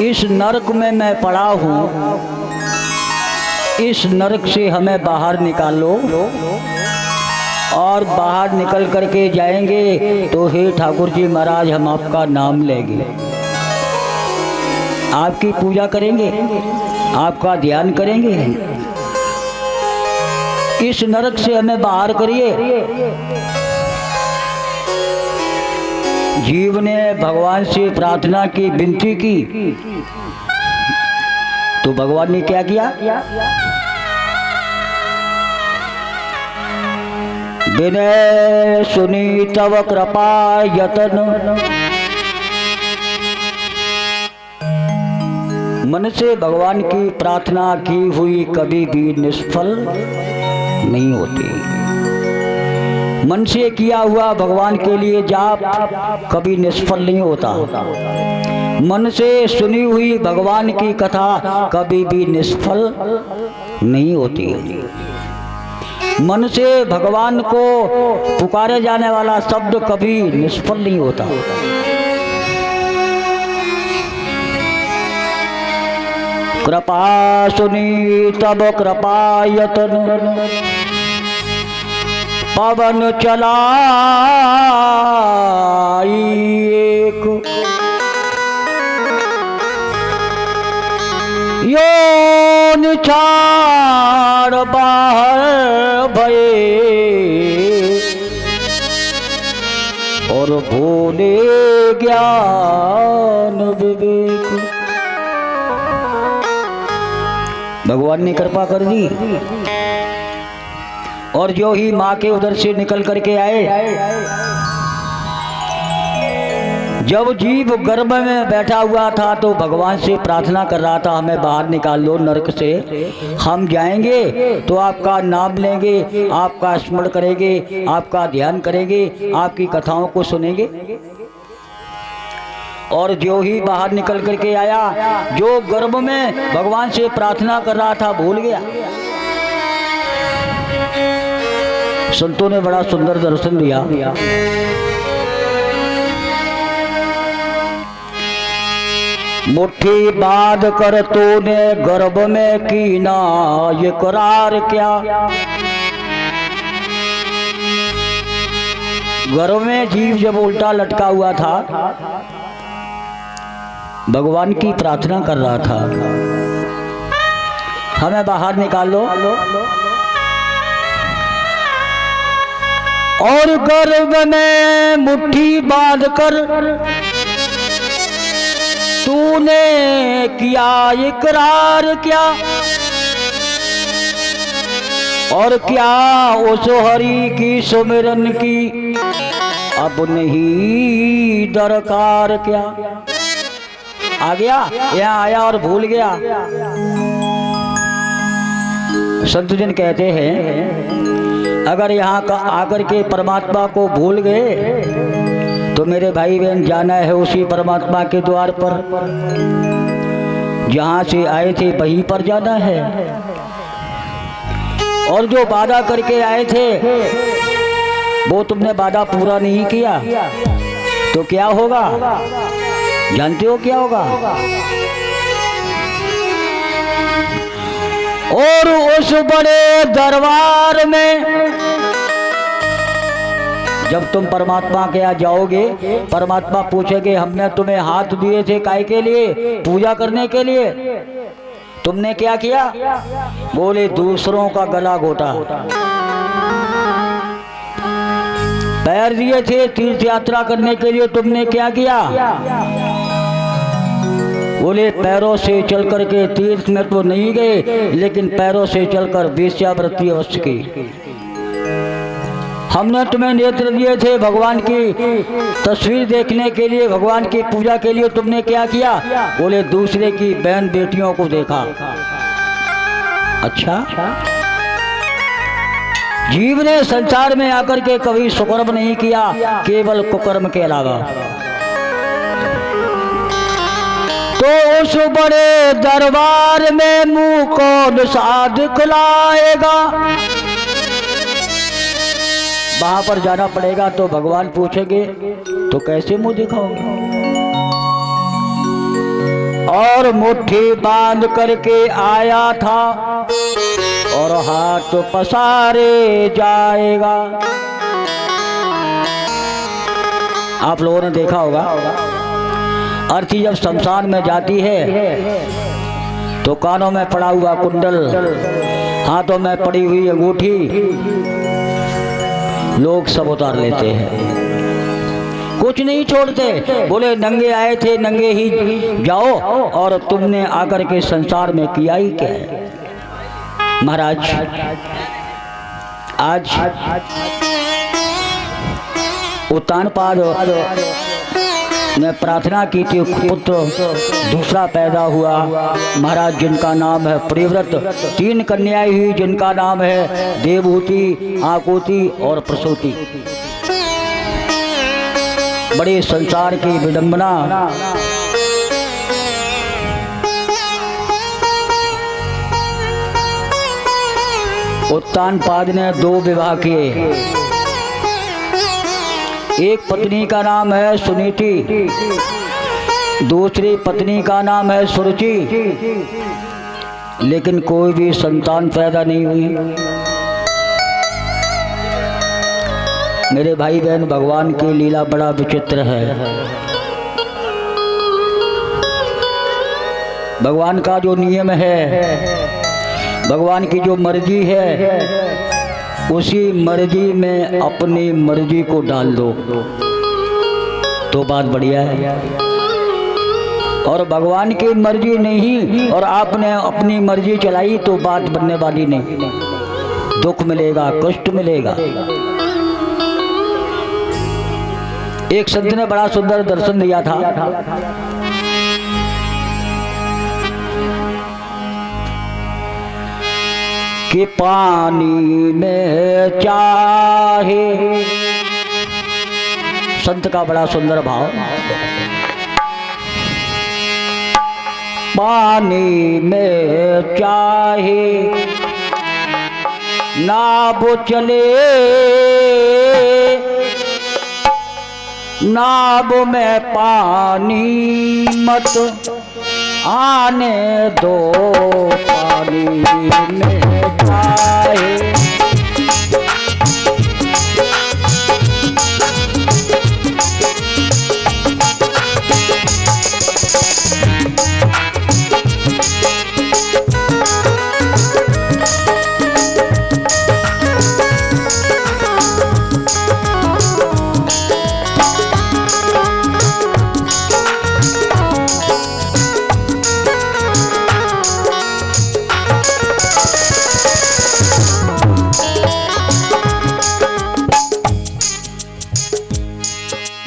इस नरक में मैं पड़ा हूँ, इस नरक से हमें बाहर निकाल लो, और बाहर निकल करके जाएंगे तो हे ठाकुर जी महाराज हम आपका नाम लेंगे, आपकी पूजा करेंगे, आपका ध्यान करेंगे, इस नरक से हमें बाहर करिए। जीव ने भगवान से प्रार्थना की, विनती की, तो भगवान ने क्या किया? विनय सुनी तव कृपा यतन, मन से भगवान की प्रार्थना की हुई कभी भी निष्फल नहीं होती। मन से किया हुआ भगवान के लिए जाप कभी निष्फल नहीं होता। मन से सुनी हुई भगवान की कथा कभी भी निष्फल नहीं होती। मन से भगवान को पुकारे जाने वाला शब्द कभी निष्फल नहीं होता। कृपा सुनी तब कृपा यतन, पवन चलाई एक, यो निछाड़ बाहर भये, और भोले ज्ञान विवेक। भगवान ने कृपा कर दी, और जो ही माँ के उधर से निकल करके आए, जब जीव गर्भ में बैठा हुआ था तो भगवान से प्रार्थना कर रहा था, हमें बाहर निकाल लो नरक से, हम जाएंगे तो आपका नाम लेंगे, आपका स्मरण करेंगे, आपका ध्यान करेंगे, आपकी कथाओं को सुनेंगे। और जो ही बाहर निकल करके आया, जो गर्भ में भगवान से प्रार्थना कर रहा था भूल गया। संतों ने बड़ा सुंदर दर्शन दिया। मुट्ठी बांध कर तूने गर्भ में कीना ये करार क्या, गर्भ में जीव जब उल्टा लटका हुआ था, भगवान की प्रार्थना कर रहा था, हमें बाहर निकाल लो, और गर्भ में मुट्ठी बांधकर तूने किया इकरार क्या, और क्या उस हरि की सुमिरन की अब नहीं दरकार क्या। आ गया, यहाँ आया और भूल गया। संत जन कहते हैं अगर यहाँ का आकर के परमात्मा को भूल गए तो मेरे भाई बहन जाना है उसी परमात्मा के द्वार पर, जहाँ से आए थे वहीं पर जाना है। और जो वादा करके आए थे वो तुमने वादा पूरा नहीं किया तो क्या होगा? जानते हो क्या होगा? और उस बड़े दरबार में जब तुम परमात्मा के यहाँ जाओगे, परमात्मा पूछेंगे हमने तुम्हें हाथ दिए थे काहे के लिए? पूजा करने के लिए। तुमने क्या किया? बोले दूसरों का गला घोटा। पैर दिए थे तीर्थ यात्रा करने के लिए, तुमने क्या किया? बोले पैरों से चल करके तीर्थ में तो नहीं गए, लेकिन पैरों से चलकर वेश्यावृत्ति अवश्य की। हमने तुम्हें नेत्र दिए थे भगवान की तस्वीर देखने के लिए, भगवान की पूजा के लिए, तुमने क्या किया? बोले दूसरे की बहन बेटियों को देखा। अच्छा, जीव ने संसार में आकर के कभी सुकर्म नहीं किया, केवल कुकर्म के अलावा। तो उस बड़े दरबार में मुंह कौन साध खुलाएगा? वहां पर जाना पड़ेगा तो भगवान पूछेंगे तो कैसे मुंह दिखाओगे? और मुट्ठी बांध करके आया था और हाथ पसारे जाएगा। आप लोगों ने देखा होगा, अर्थी जब शमशान में जाती है तो कानों में पड़ा हुआ कुंडल, हाथों में पड़ी हुई अंगूठी लोग सब उतार लेते हैं, कुछ नहीं छोड़ते। बोले नंगे आए थे नंगे ही जाओ, और तुमने आकर के संसार में किया ही क्या है? महाराज, आज उत्तानपाद ने प्रार्थना की थी, पुत्र दूसरा पैदा हुआ महाराज, जिनका नाम है प्रियव्रत। 3 कन्याएं हुई जिनका नाम है देवहूति, आकुति और प्रसूति। बड़े संसार की विडंबना। उत्तानपाद ने 2 विवाह किए। एक पत्नी का नाम है सुनीति, दूसरी पत्नी का नाम है सुरुचि, लेकिन कोई भी संतान पैदा नहीं हुई। मेरे भाई बहन, भगवान की लीला बड़ा विचित्र है। भगवान का जो नियम है, भगवान की जो मर्जी है, उसी मर्जी में अपनी मर्जी को डाल दो तो बात बढ़िया है। और भगवान की मर्जी नहीं और आपने अपनी मर्जी चलाई तो बात बनने वाली नहीं, दुख मिलेगा, कष्ट मिलेगा। एक संत ने बड़ा सुंदर दर्शन दिया था। कि पानी में चाहे, संत का बड़ा सुंदर भाव, पानी में चाहे नाव चले, नाव में पानी मत आने दो, पानी में चाहे।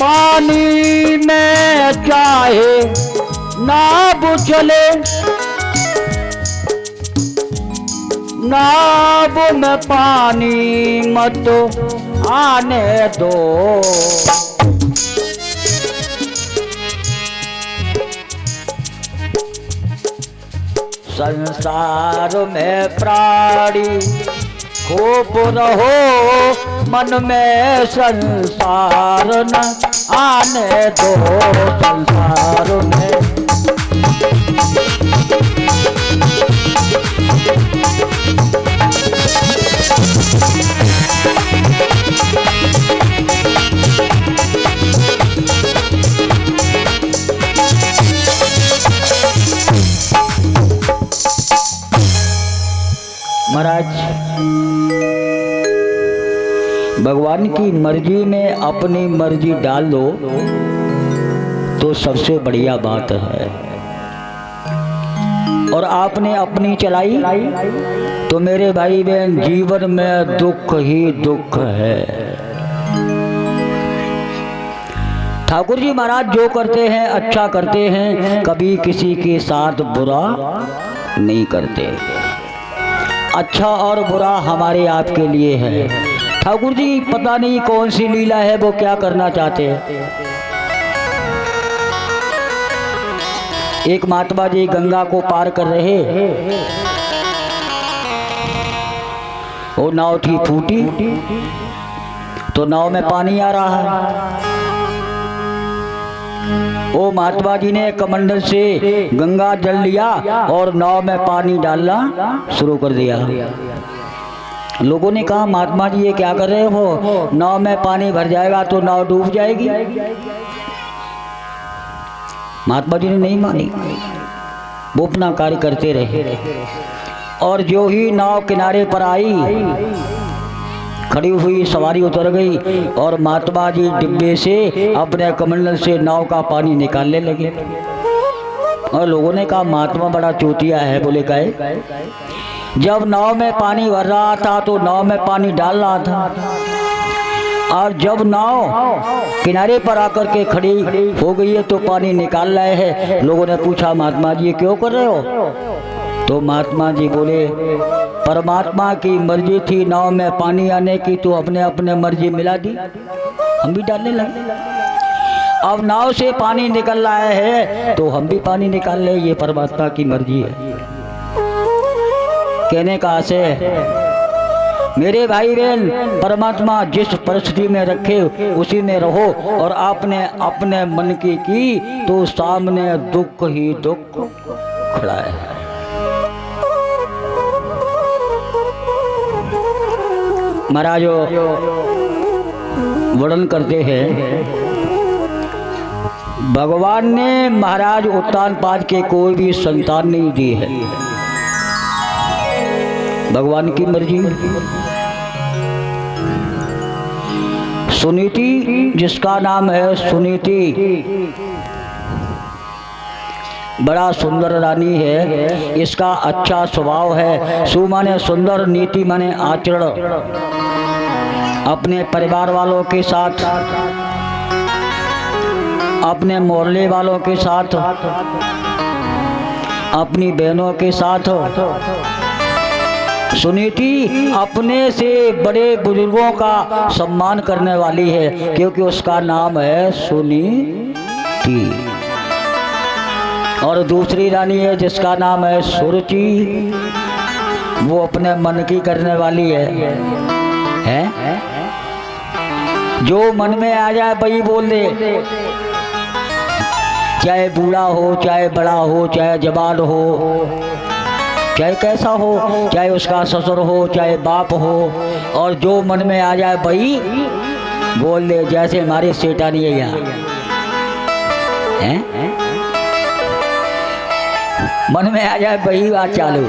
पानी में चाहे नाव चले, नाव में पानी मत आने दो, संसार में प्राणी खूब रहो, मन में संसार न आने दो, संसार में। महाराज, भगवान की मर्जी में अपनी मर्जी डाल दो तो सबसे बढ़िया बात है। और आपने अपनी चलाई तो मेरे भाई बहन जीवन में दुख ही दुख है। ठाकुर जी महाराज जो करते हैं अच्छा करते हैं, कभी किसी के साथ बुरा नहीं करते। अच्छा और बुरा हमारे आपके लिए है। ठाकुर जी पता नहीं कौन सी लीला है, वो क्या करना चाहते हैं। एक महात्मा जी गंगा को पार कर रहे, वो नाव थी फूटी, तो नाव में पानी आ रहा है। वो महात्मा जी ने कमंडल से गंगा जल लिया और नाव में पानी डालना शुरू कर दिया। लोगों ने कहा महात्मा जी ये क्या कर रहे हो, नाव में पानी भर जाएगा तो नाव डूब जाएगी। महात्मा जी ने नहीं मानी, वो अपना कार्य करते रहे। और जो ही नाव किनारे पर आई, खड़ी हुई सवारी उतर गई और महात्मा जी डिब्बे से अपने कमंडल से नाव का पानी निकालने लगे। और लोगों ने कहा महात्मा बड़ा चोटिया है। बोले काहे? जब नाव में पानी भर रहा था तो नाव में पानी डाल रहा था, और जब नाव किनारे पर आकर के खड़ी हो गई है तो पानी निकाल रहे हैं। लोगों ने पूछा महात्मा जी ये क्यों कर रहे हो? तो महात्मा जी बोले परमात्मा की मर्जी थी नाव में पानी आने की, तो अपने अपने मर्जी मिला दी, हम भी डालने लगे। अब नाव से पानी निकल रहा है तो हम भी पानी निकाल ले, ये परमात्मा की मर्जी है। कहने का आशय मेरे भाई बहन, परमात्मा जिस परिस्थिति में रखे उसी में रहो, और आपने अपने मन की तो सामने दुख ही दुख खड़ा है। महाराज वर्णन करते हैं, भगवान ने महाराज उत्तानपाद के कोई भी संतान नहीं दी है, भगवान की मर्जी। सुनीति जिसका नाम है सुनीति, बड़ा सुंदर रानी है, इसका अच्छा स्वभाव है। सु माने सुंदर, नीति माने आचरण। अपने परिवार वालों के साथ, अपने मोहल्ले वालों के साथ, अपनी बहनों के साथ सुनीति अपने से बड़े बुजुर्गों का सम्मान करने वाली है, क्योंकि उसका नाम है सुनीति। और दूसरी रानी है जिसका नाम है सुरुचि, वो अपने मन की करने वाली है? जो मन में आ जाए वही बोल दे, चाहे बूढ़ा हो, चाहे बड़ा हो, चाहे जवान हो, चाहे कैसा हो, चाहे उसका ससुर हो, चाहे बाप हो, और जो मन में आ जाए वही बोल दे। जैसे हमारी सेठानी है यहाँ, मन में आ जाए वही बात चालू।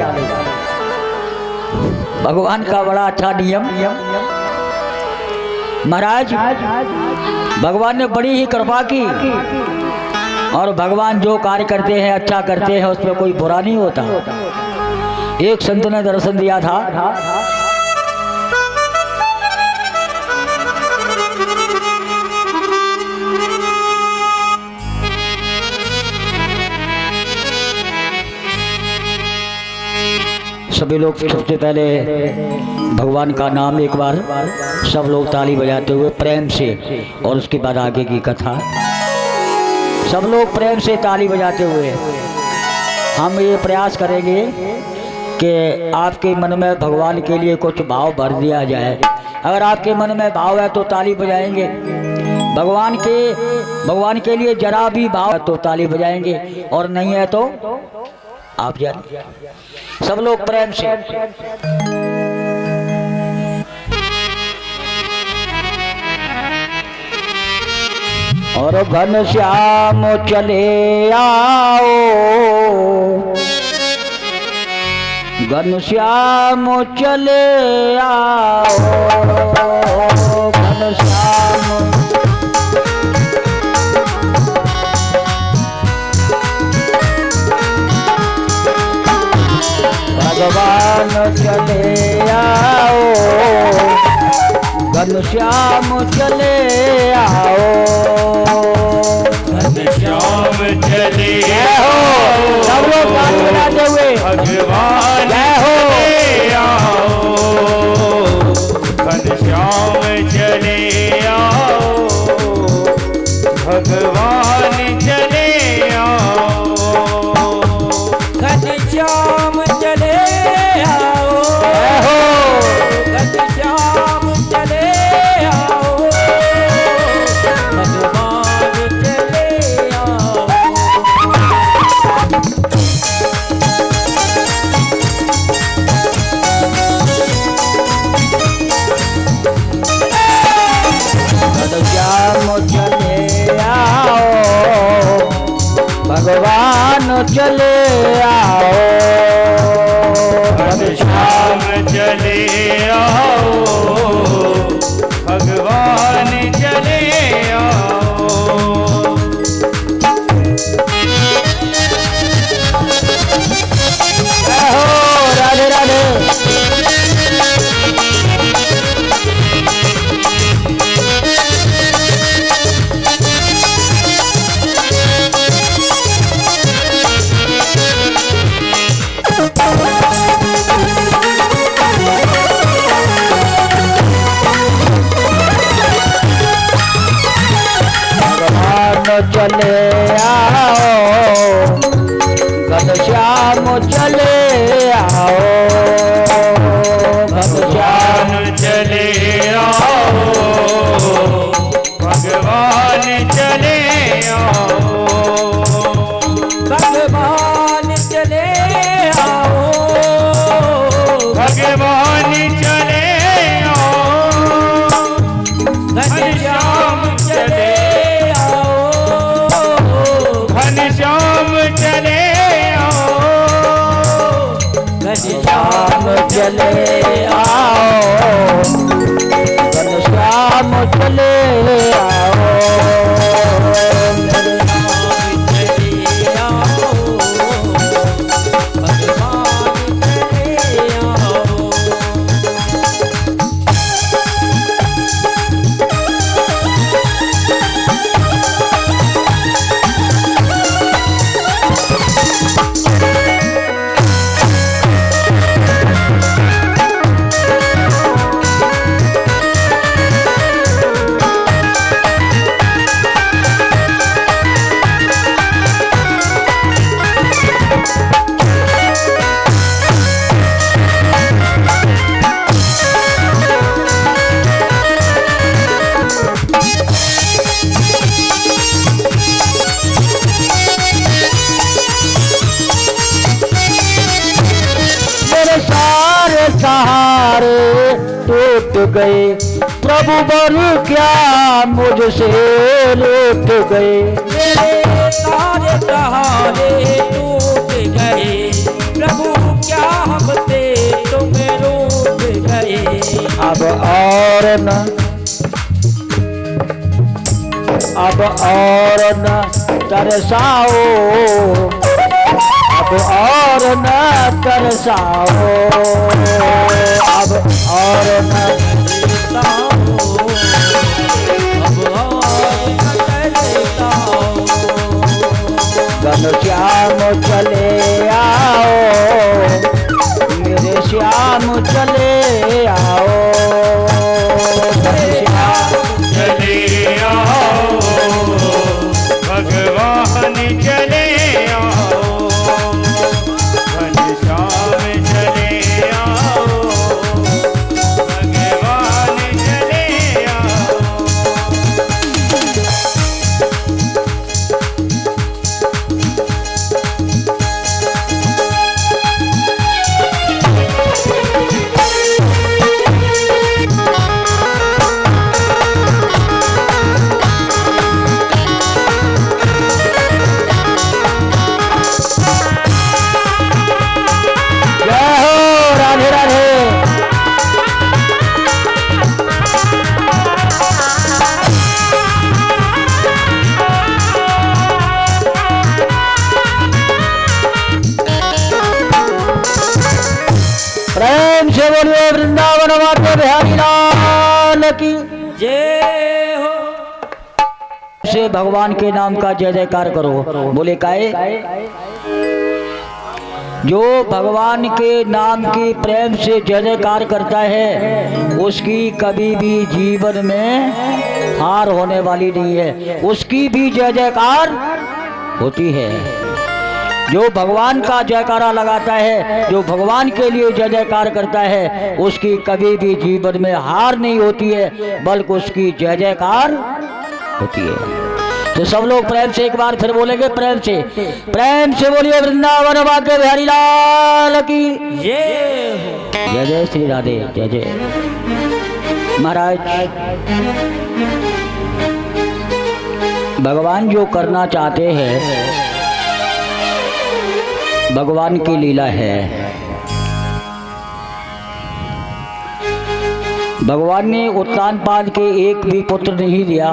भगवान का बड़ा अच्छा नियम। महाराज भगवान ने बड़ी ही कृपा की, और भगवान जो कार्य करते हैं अच्छा करते हैं, उसमें कोई बुरा नहीं होता। एक संत ने दर्शन दिया था, सभी लोग सबसे पहले भगवान का नाम एक बार सब लोग ताली बजाते हुए प्रेम से, और उसके बाद आगे की कथा सब लोग प्रेम से ताली बजाते हुए हम ये प्रयास करेंगे कि आपके मन में भगवान के लिए कुछ भाव भर दिया जाए। अगर आपके मन में भाव है तो ताली बजाएंगे, भगवान के लिए जरा भी भाव है तो ताली बजाएंगे, और नहीं है तो आप जानिए। सब लोग प्रेम से। और घनश्याम चले आओ, घनश्याम चले आओ, घनश्याम भगवान चले आओ, घनश्याम चले आओ। घनश्याम चले जय हो सब लोग ताली बजाते हुए भगवान जय हो चले आओ घनश्याम चले आओ भगवान चले आओ घनश्याम चले आओ जय हो घनश्याम चले आओ भगवान चले आओ घनश्याम चले आओ भगवान चले आओ घनश्याम चले आओ भगवान चले आओ जय हो राधे राधे भगवान चले आओ घनश्याम चले आओ घनश्याम भगवान चले आओ भगवान चले आओ भगवान चले आओ भगवान चले आओ घनश्याम चले आओ घनश्याम चले आओ घनश्याम चले आओ घनश्याम चले आओ चले आओ भगवान चले आओ मेरे सारे सहारे टूट गए प्रभु बर क्या मुझसे लूट गए मेरे सारे सहारे टूट गए प्रभु क्या हमसे तुम रूठ गए अब और न तरसाओ अब और न तरसाओ अब और न घनश्याम चले आओ मेरे श्याम चले आओ घनश्याम चले आओ भगवान चले आओ घनश्याम चले आओ भगवान चले आओ से बोलिए वृंदावन माता बिहारी लाल की जय हो। से भगवान के नाम का जय जयकार करो। बोले काहे? जो भगवान के नाम की प्रेम से जय जयकार करता है उसकी कभी भी जीवन में हार होने वाली नहीं है, उसकी भी जय जयकार होती है। जो भगवान का जयकारा लगाता है, जो भगवान के लिए जय जयकार करता है, उसकी कभी भी जीवन में हार नहीं होती है, बल्कि उसकी जय जयकार होती है। तो सब लोग प्रेम से एक बार फिर बोलेंगे, प्रेम से बोलिए वृंदावन भाग्य बिहारी लाल की जय जय श्री राधे जय जय। महाराज, भगवान जो करना चाहते हैं भगवान की लीला है। भगवान ने उत्तानपाद के एक भी पुत्र नहीं दिया,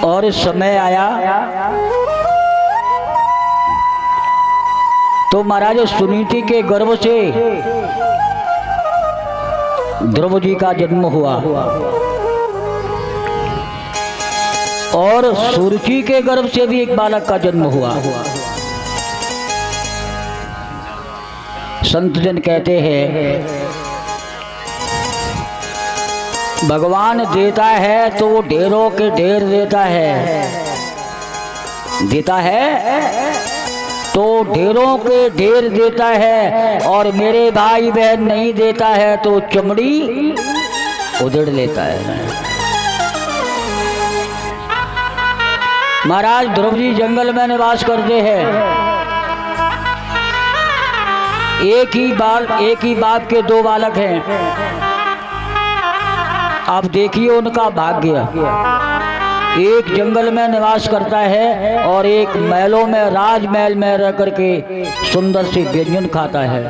और समय आया तो महाराज सुनीति के गर्भ से ध्रुव जी का जन्म हुआ, और सुरुचि के गर्भ से भी एक बालक का जन्म हुआ। संत जन कहते हैं भगवान देता है तो वो ढेरों के ढेर देता है, तो ढेरों के ढेर देता है, और मेरे भाई बहन नहीं देता है तो चमड़ी उधेड़ लेता है। महाराज ध्रुव जी जंगल में निवास करते हैं। एक ही बाप के दो बालक हैं। आप देखिए उनका भाग्य, एक जंगल में निवास करता है और एक महलों में, राजमहल में रह करके सुंदर से व्यंजन खाता है।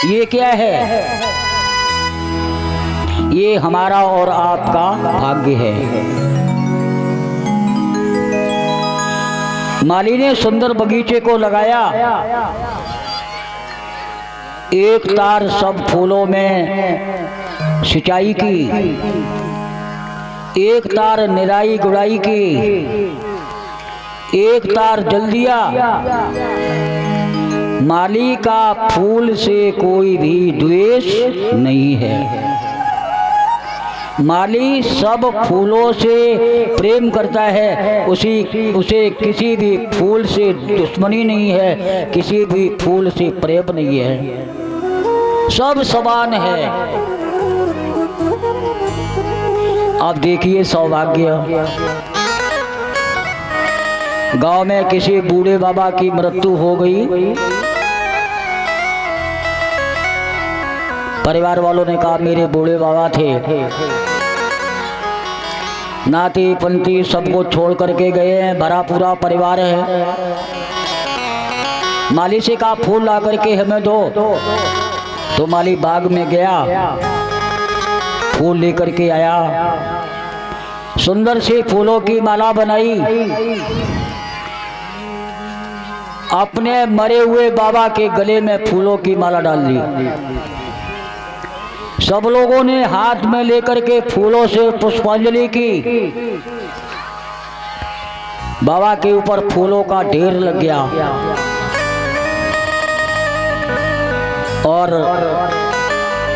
ये क्या है? ये हमारा और आपका भाग्य है। माली ने सुंदर बगीचे को लगाया, एक तार सब फूलों में सिंचाई की, एक तार निराई गुड़ाई की, एक तार जल दिया। माली का फूल से कोई भी द्वेष नहीं है। माली सब फूलों से प्रेम करता है, उसे किसी भी फूल से दुश्मनी नहीं है, किसी भी फूल से प्रेम नहीं है, सब समान है। आप देखिए सौभाग्य, गांव में किसी बूढ़े बाबा की मृत्यु हो गई, परिवार वालों ने कहा मेरे बूढ़े बाबा थे, नाती पंती सबको छोड़ करके गए हैं, भरा पूरा परिवार है। माली से कहा फूल ला करके हमें दो, तो माली बाग में गया, फूल लेकर के आया, सुंदर सी फूलों की माला बनाई, अपने मरे हुए बाबा के गले में फूलों की माला डाल दी। सब लोगों ने हाथ में लेकर के फूलों से पुष्पांजलि की। बाबा के ऊपर फूलों का ढेर लग गया, और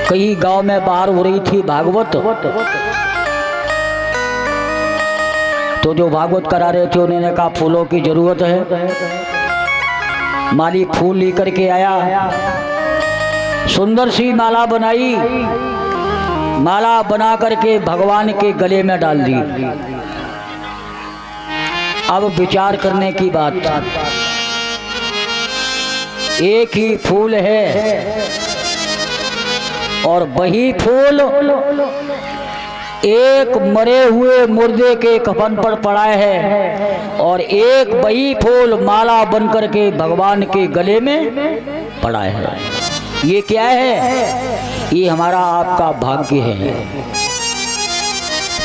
कहीं गांव में बाहर हो रही थी भागवत, तो जो भागवत करा रहे थे उन्होंने कहा फूलों की जरूरत है। माली फूल लेकर के आया, सुंदर सी माला बनाई, माला बना करके भगवान के गले में डाल दी। अब विचार करने की बात, एक ही फूल है और वही फूल एक मरे हुए मुर्दे के कफन पर पड़ा है, और एक वही फूल माला बन करके भगवान के गले में पड़ा है। ये क्या है? ये हमारा आपका भाग्य है।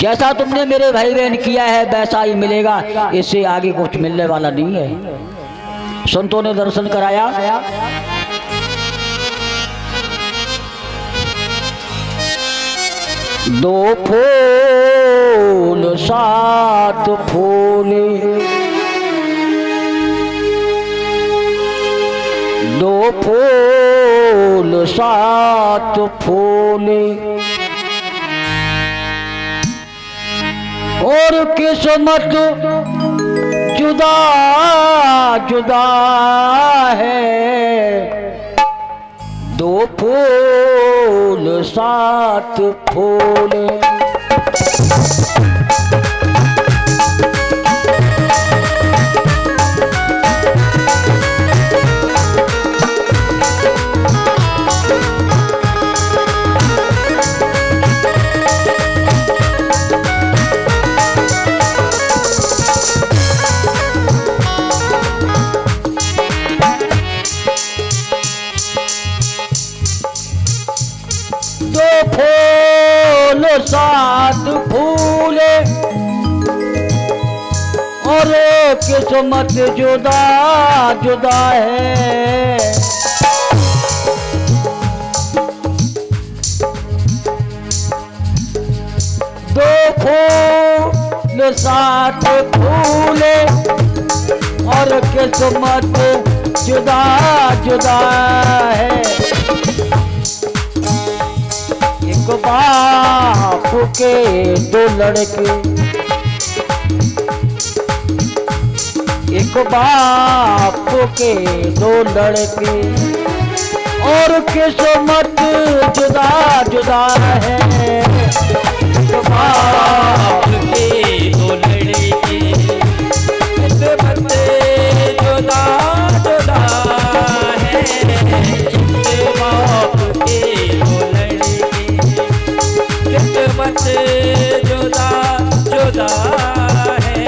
जैसा तुमने मेरे भाई बहन किया है वैसा ही मिलेगा, इससे आगे कुछ मिलने वाला नहीं है। संतों ने दर्शन कराया, दो फूल सात फूले, दो फूल सात फूले, और किस्मत जुदा जुदा है, दो फूल सात फूल। दो फूल सात फूले, और किस्मत जुदा जुदा है, दो फूल सात फूले, और किस्मत जुदा जुदा है। एक बाप के दो लड़के, एक बाप के दो लड़के, और किस्मत जुदा जुदा है, एक बाप के दो लड़के, किस्मत जुदा जुदा है, एक बाप के दो लड़के, किस्मत जुदा जुदा है।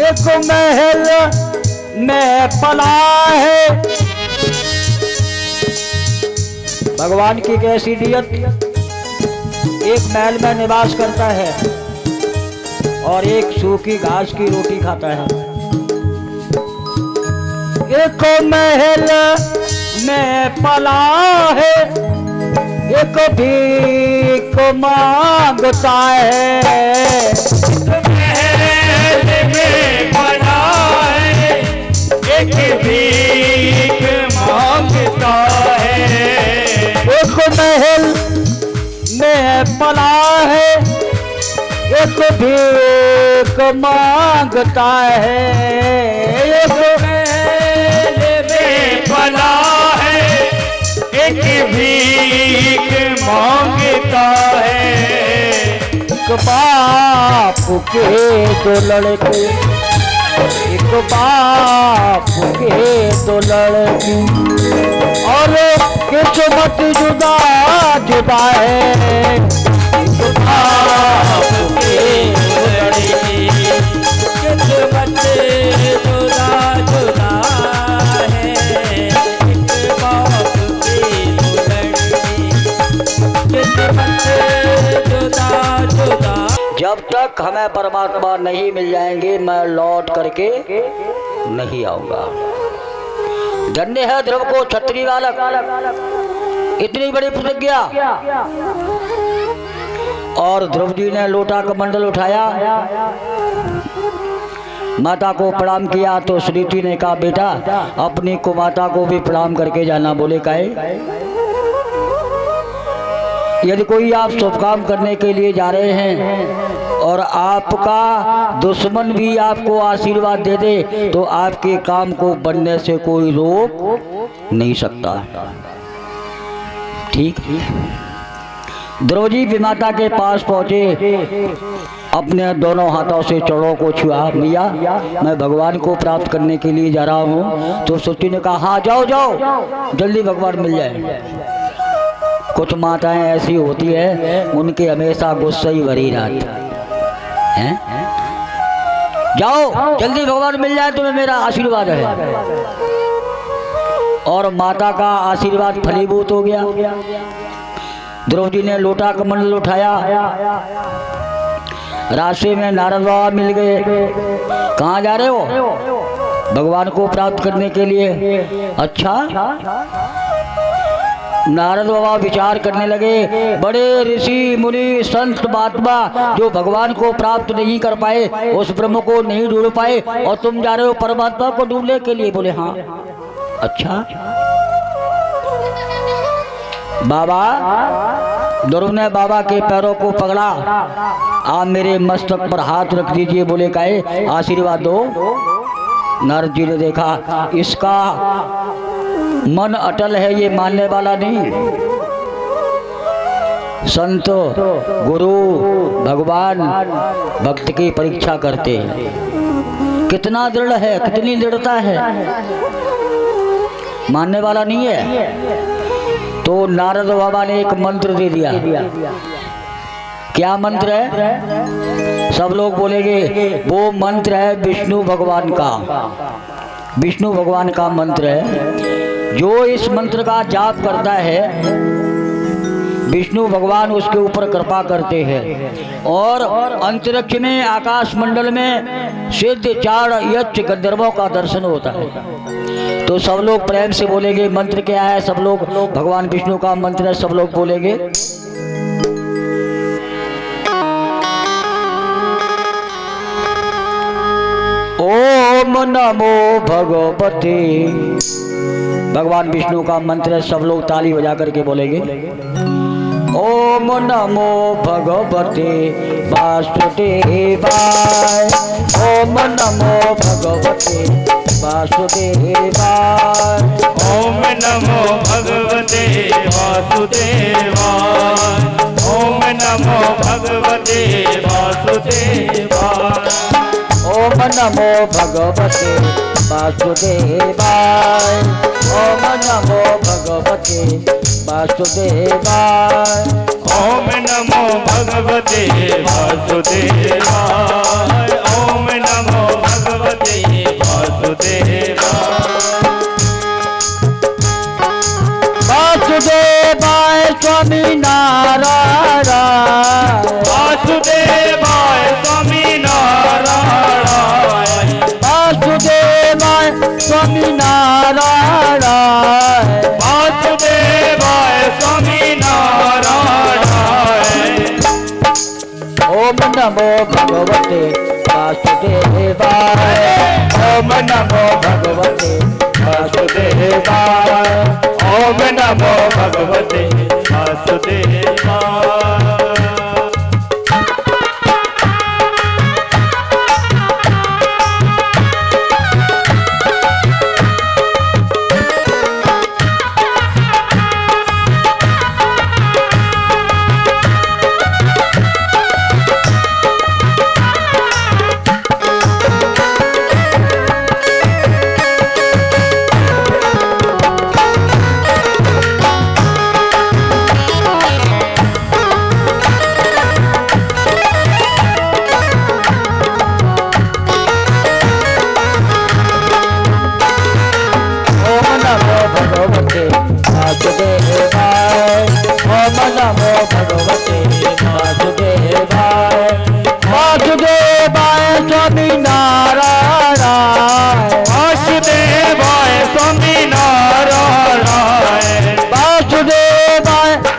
एक महल में पला है, भगवान की कैसी नियत, एक महल में निवास करता है और एक सूखी घास की रोटी खाता है। एक महल में पला है, एक भीख मांगता है, एक भीख मांगता है। एक महल में पला है, एक भीख मांगता है, एक महल में पला है, एक भीख मांगता है। एक बाप के दो लड़के, एक बाप के दो लड़के, और किस्मत जुदा जुदा है, एक बाप के दो लड़के, किस्मत जुदा जुदा है, एक बाप के दो लड़के, किस्मत जुदा जुदा। जब तक हमें परमात्मा नहीं मिल जाएंगे मैं लौट करके नहीं आऊंगा। धन्य है ध्रुव को छत्री बालक, इतनी बड़ी प्रतिज्ञा। और ध्रुव जी ने लोटा कमंडल उठाया, माता को प्रणाम किया तो श्रीति ने कहा बेटा अपनी कुमाता को भी प्रणाम करके जाना। बोले काहे? यदि कोई आप शुभ काम करने के लिए जा रहे हैं और आपका दुश्मन भी आपको आशीर्वाद दे दे तो आपके काम को बनने से कोई रोक नहीं सकता। ठीक। द्रौपदी माता के पास पहुंचे, अपने दोनों हाथों से चरणों को छुआ, मिया मैं भगवान को प्राप्त करने के लिए जा रहा हूँ। तो सती ने कहा हाँ जाओ जाओ, जल्दी भगवान मिल जाए। कुछ माताएं ऐसी होती है, उनके हमेशा गुस्सा ही भरी रहती है। जाओ जल्दी भगवान मिल जाए, तुम्हें मेरा आशीर्वाद है। और माता का आशीर्वाद फलीभूत हो गया। द्रौपदी ने लोटा कमंडल उठाया, रास्ते में नारद बाबा मिल गए। कहाँ जा रहे हो? भगवान को प्राप्त करने के लिए। अच्छा। नारद बाबा विचार करने लगे, बड़े ऋषि मुनि संत महात्मा जो भगवान को प्राप्त नहीं कर पाए, उस ब्रह्म को नहीं ढूंढ पाए, और तुम जा रहे हो परमात्मा को ढूंढने के लिए। बोले हाँ। अच्छा। बाबा, ध्रुव ने बाबा के पैरों को पकड़ा, आप मेरे मस्तक पर हाथ रख दीजिए। बोले काहे? आशीर्वाद दो। नारद जी ने देखा इसका मन अटल है, ये मानने वाला नहीं। संत गुरु भगवान भक्त की परीक्षा करते हैं, कितना दृढ़ है, कितनी दृढ़ता है, मानने वाला नहीं है। तो नारद बाबा ने एक मंत्र दे दिया। क्या मंत्र है? सब लोग बोलेंगे वो मंत्र है विष्णु भगवान का। विष्णु भगवान का मंत्र है। जो इस मंत्र का जाप करता है, विष्णु भगवान उसके ऊपर कृपा करते हैं, और अंतरिक्ष में आकाश मंडल में सिद्ध चार यक्ष गंधर्वों का दर्शन होता है। तो सब लोग प्रेम से बोलेंगे मंत्र क्या है? सब लोग भगवान विष्णु का मंत्र है, सब लोग बोलेंगे ओम नमो भगवते। भगवान विष्णु का मंत्र है, सब लोग ताली बजा करके बोलेंगे ओम नमो भगवते वासुदेवाय। ओम नमो भगवते वासुदेवाय। ओम नमो भगवते वासुदेवाय। ओम नमो भगवते वासुदेवाय। ओम नमो भगवते वासुदेवाय। ओम नमो भगवते वासुदेवाय। ओम नमो भगवते वासुदेवाय। ओम नमो भगवते वासुदेवाय। वासुदेवाय स्वामी नारायण। वासुदेवाय स्वामी नारायण। वासुदेवाय स्वामी नारायण। वासुदेवाय स्वामी नारायण। ओम नमो भगवते वासुदेवाय। ओम नमो भगवते वासुदेवाय। ओम नमो भगवते वासुदेवाय।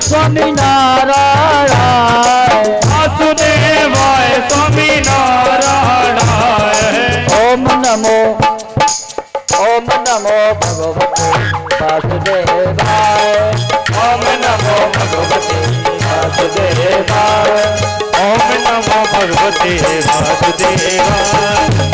स्वामी नारायण। वासुदेवाय स्वामी नारायण। ओम नमो भगवते वासुदेवाय। ओम नमो भगवते वासुदेवाय। ओम नमो भगवते वासुदेवाय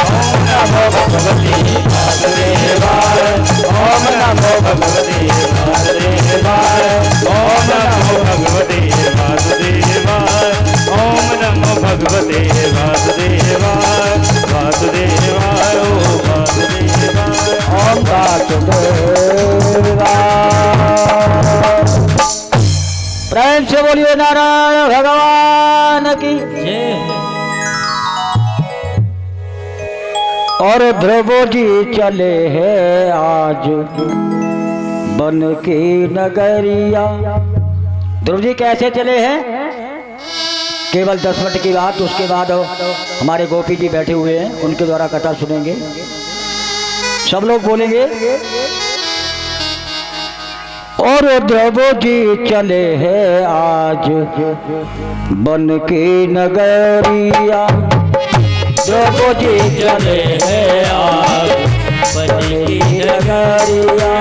ओम नमो भगवते वासुदेवाय ओम नमो भगवते वासुदेवाय ओम नमो भगवते वासुदेवाय ओम नमो भगवते वासुदेवाय वासुदेवाय ओ वासुदेवाय ओम वासुदेवाय। प्रेम से बोलिए नारायण भगवान की। जय। और ध्रुव जी चले हैं आज बन की नगरिया। ध्रुव जी कैसे चले हैं? केवल 10 मिनट की बात, उसके बाद हमारे गोपी जी बैठे हुए हैं, उनके द्वारा कथा सुनेंगे। सब लोग बोलेंगे। और ध्रुव जी चले हैं आज बन की नगरिया। ध्रुव जी चले हैं आज बन की नगरिया।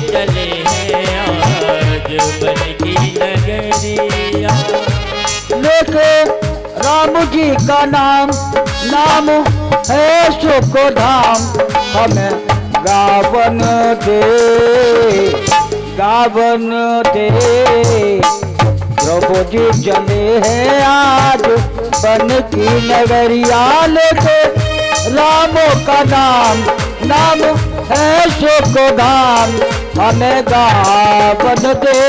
चले हैं आज बन की नगरिया। लेके राम जी का नाम, नाम है सुख धाम। हमें गावन दे, गावन दे। ध्रुव जी चले हैं आज बन की नगरिया। लेके राम का नाम, नाम है सुख धाम। हमें गावन दे,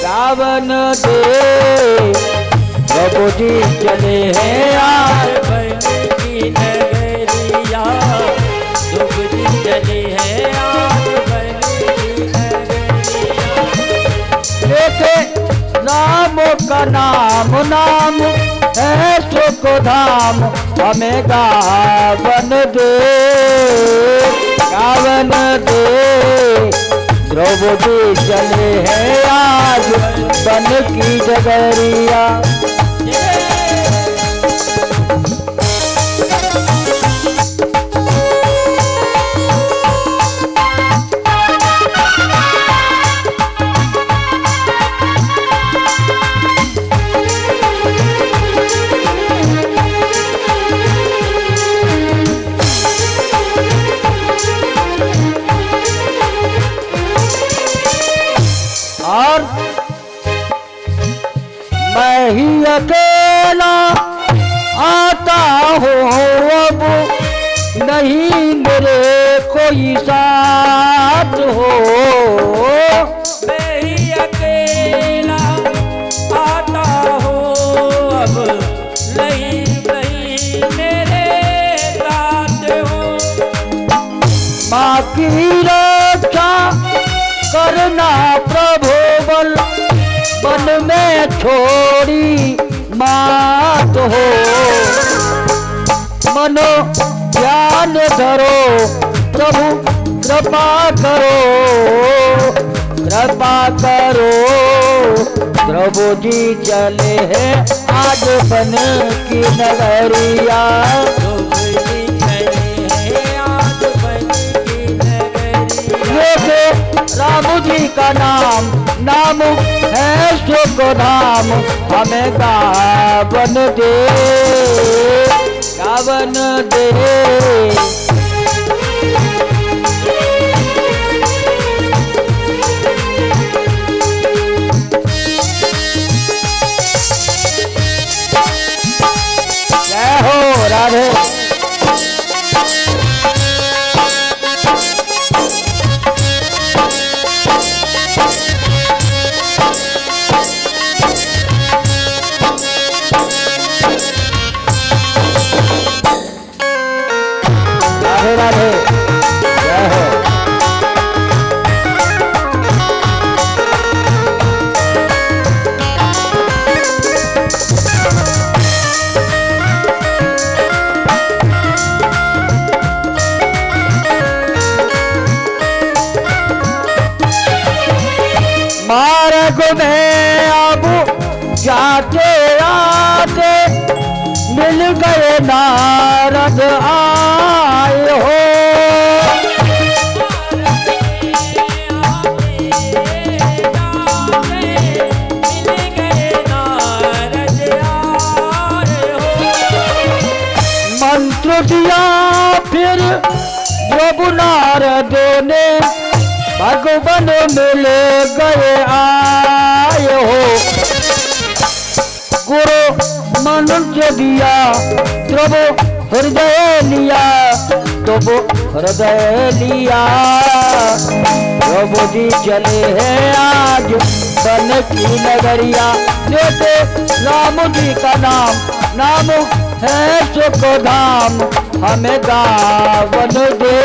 गावन दे। प्रभु जी चले हैं आज बन की नगरिया। ध्रुव जी चले हैं आज बन की नगरिया। लेके राम का नाम, नाम है सुख धाम। हमें गावन दे, गावन दे। ध्रुव जी चले हैं आज बन की नगरिया। और मैं ही अकेला आता हूँ अब, नहीं मेरे कोई साथ हो। मैं ही अकेला आता हूँ अब, नहीं नहीं मेरे साथ हो। माँ की रक्षा करना प्रभु बल, बन में छोड़ी मात हो। मनो ध्यान धरो प्रभु कृपा करो, कृपा करो। प्रभु जी चले हैं आज बन की नगरिया। ध्रुव जी चले हैं आज बन की नगरिया। लेके राम जी का नाम, नाम है सुख धाम। हमें गावन दे, गावन दे। जय हो राधे। राधे राधे, जय हो। मार्ग में अब जाते आते मिल गए नारद आए हो। दिया फिर प्रभु नारद ने भगवान मिल गए आए हो। गुरु मंत्र दिया प्रभु हृदय लिया, प्रभु हृदय लिया। प्रभु जी चले हैं आज बन की नगरिया, लेते राम जी का नाम है सुख धाम। हमें गावन दे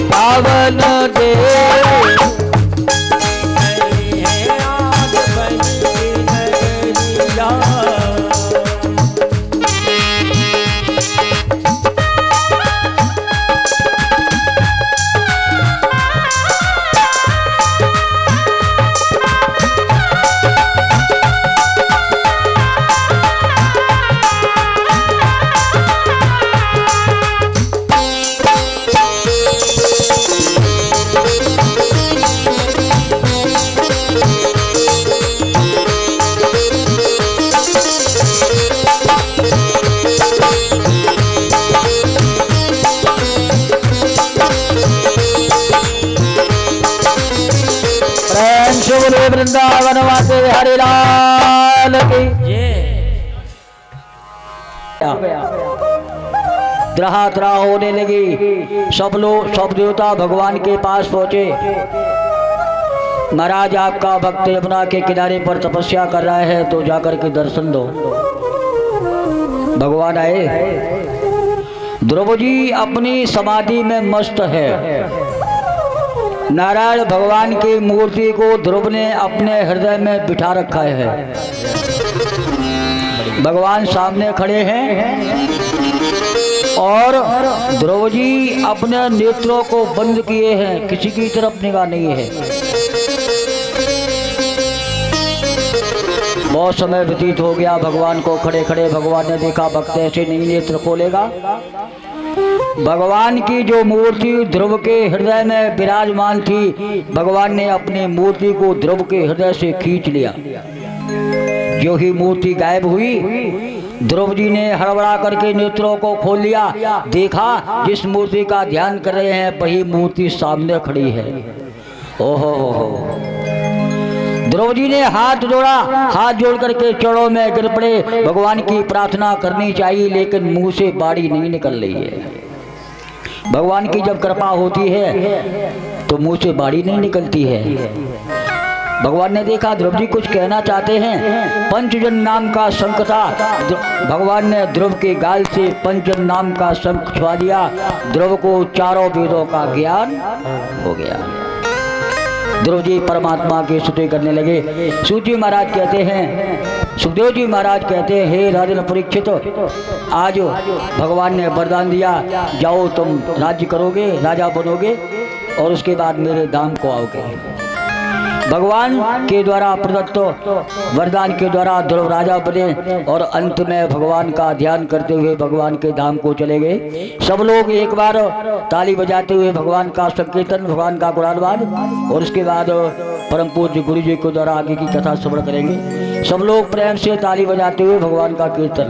पावन दे। आज बन की नगरिया। वृंदावन वासे हरे लाल की त्रहा त्रहा होने लगी। सब लोग सब देवता भगवान के पास पहुंचे। महाराज आपका भक्त यमुना के किनारे पर तपस्या कर रहा है तो जाकर के दर्शन दो। भगवान आए। ध्रुव जी अपनी समाधि में मस्त है। नारायण भगवान की मूर्ति को ध्रुव ने अपने हृदय में बिठा रखा है। भगवान सामने खड़े हैं और ध्रुव जी अपने नेत्रों को बंद किए हैं, किसी की तरफ निगाह नहीं है। बहुत समय व्यतीत हो गया भगवान को खड़े खड़े। भगवान ने देखा भक्त ऐसे नहीं नेत्र खोलेगा। भगवान की जो मूर्ति ध्रुव के हृदय में विराजमान थी, भगवान ने अपनी मूर्ति को ध्रुव के हृदय से खींच लिया। जो ही मूर्ति गायब हुई, ध्रुव जी ने हड़बड़ा करके नेत्रों को खोल लिया। देखा जिस मूर्ति का ध्यान कर रहे हैं वही मूर्ति सामने खड़ी है। ओहो। ध्रुव जी ने हाथ जोड़ा, हाथ जोड़ करके चरणों में गिर पड़े। भगवान की प्रार्थना करनी चाहिए लेकिन मुंह से बाड़ी नहीं निकल रही है। भगवान की जब कृपा होती है तो मुंह से बाड़ी नहीं निकलती है। भगवान ने देखा ध्रुव जी कुछ कहना चाहते हैं। पंचजन नाम का शंख था। भगवान ने ध्रुव के गाल से पंचजन नाम का शंख छुआ दिया। ध्रुव को चारों वेदों का ज्ञान हो गया। ध्रुव जी परमात्मा की स्तुति करने लगे। सूजी महाराज कहते हैं, सुखदेव जी महाराज कहते हैं, हे राजन परीक्षित, आज भगवान ने वरदान दिया, जाओ तुम राज्य करोगे, राजा बनोगे और उसके बाद मेरे धाम को आओगे। भगवान के द्वारा प्रदत्त वरदान के द्वारा ध्रुव राजा बने और अंत में भगवान का ध्यान करते हुए भगवान के धाम को चले गए। सब लोग एक बार ताली बजाते हुए भगवान का संकीर्तन, भगवान का गुणानुवाद और उसके बाद परम पूज्य गुरु जी के द्वारा आगे की कथा श्रवण करेंगे। सब लोग प्रेम से ताली बजाते हुए भगवान का कीर्तन।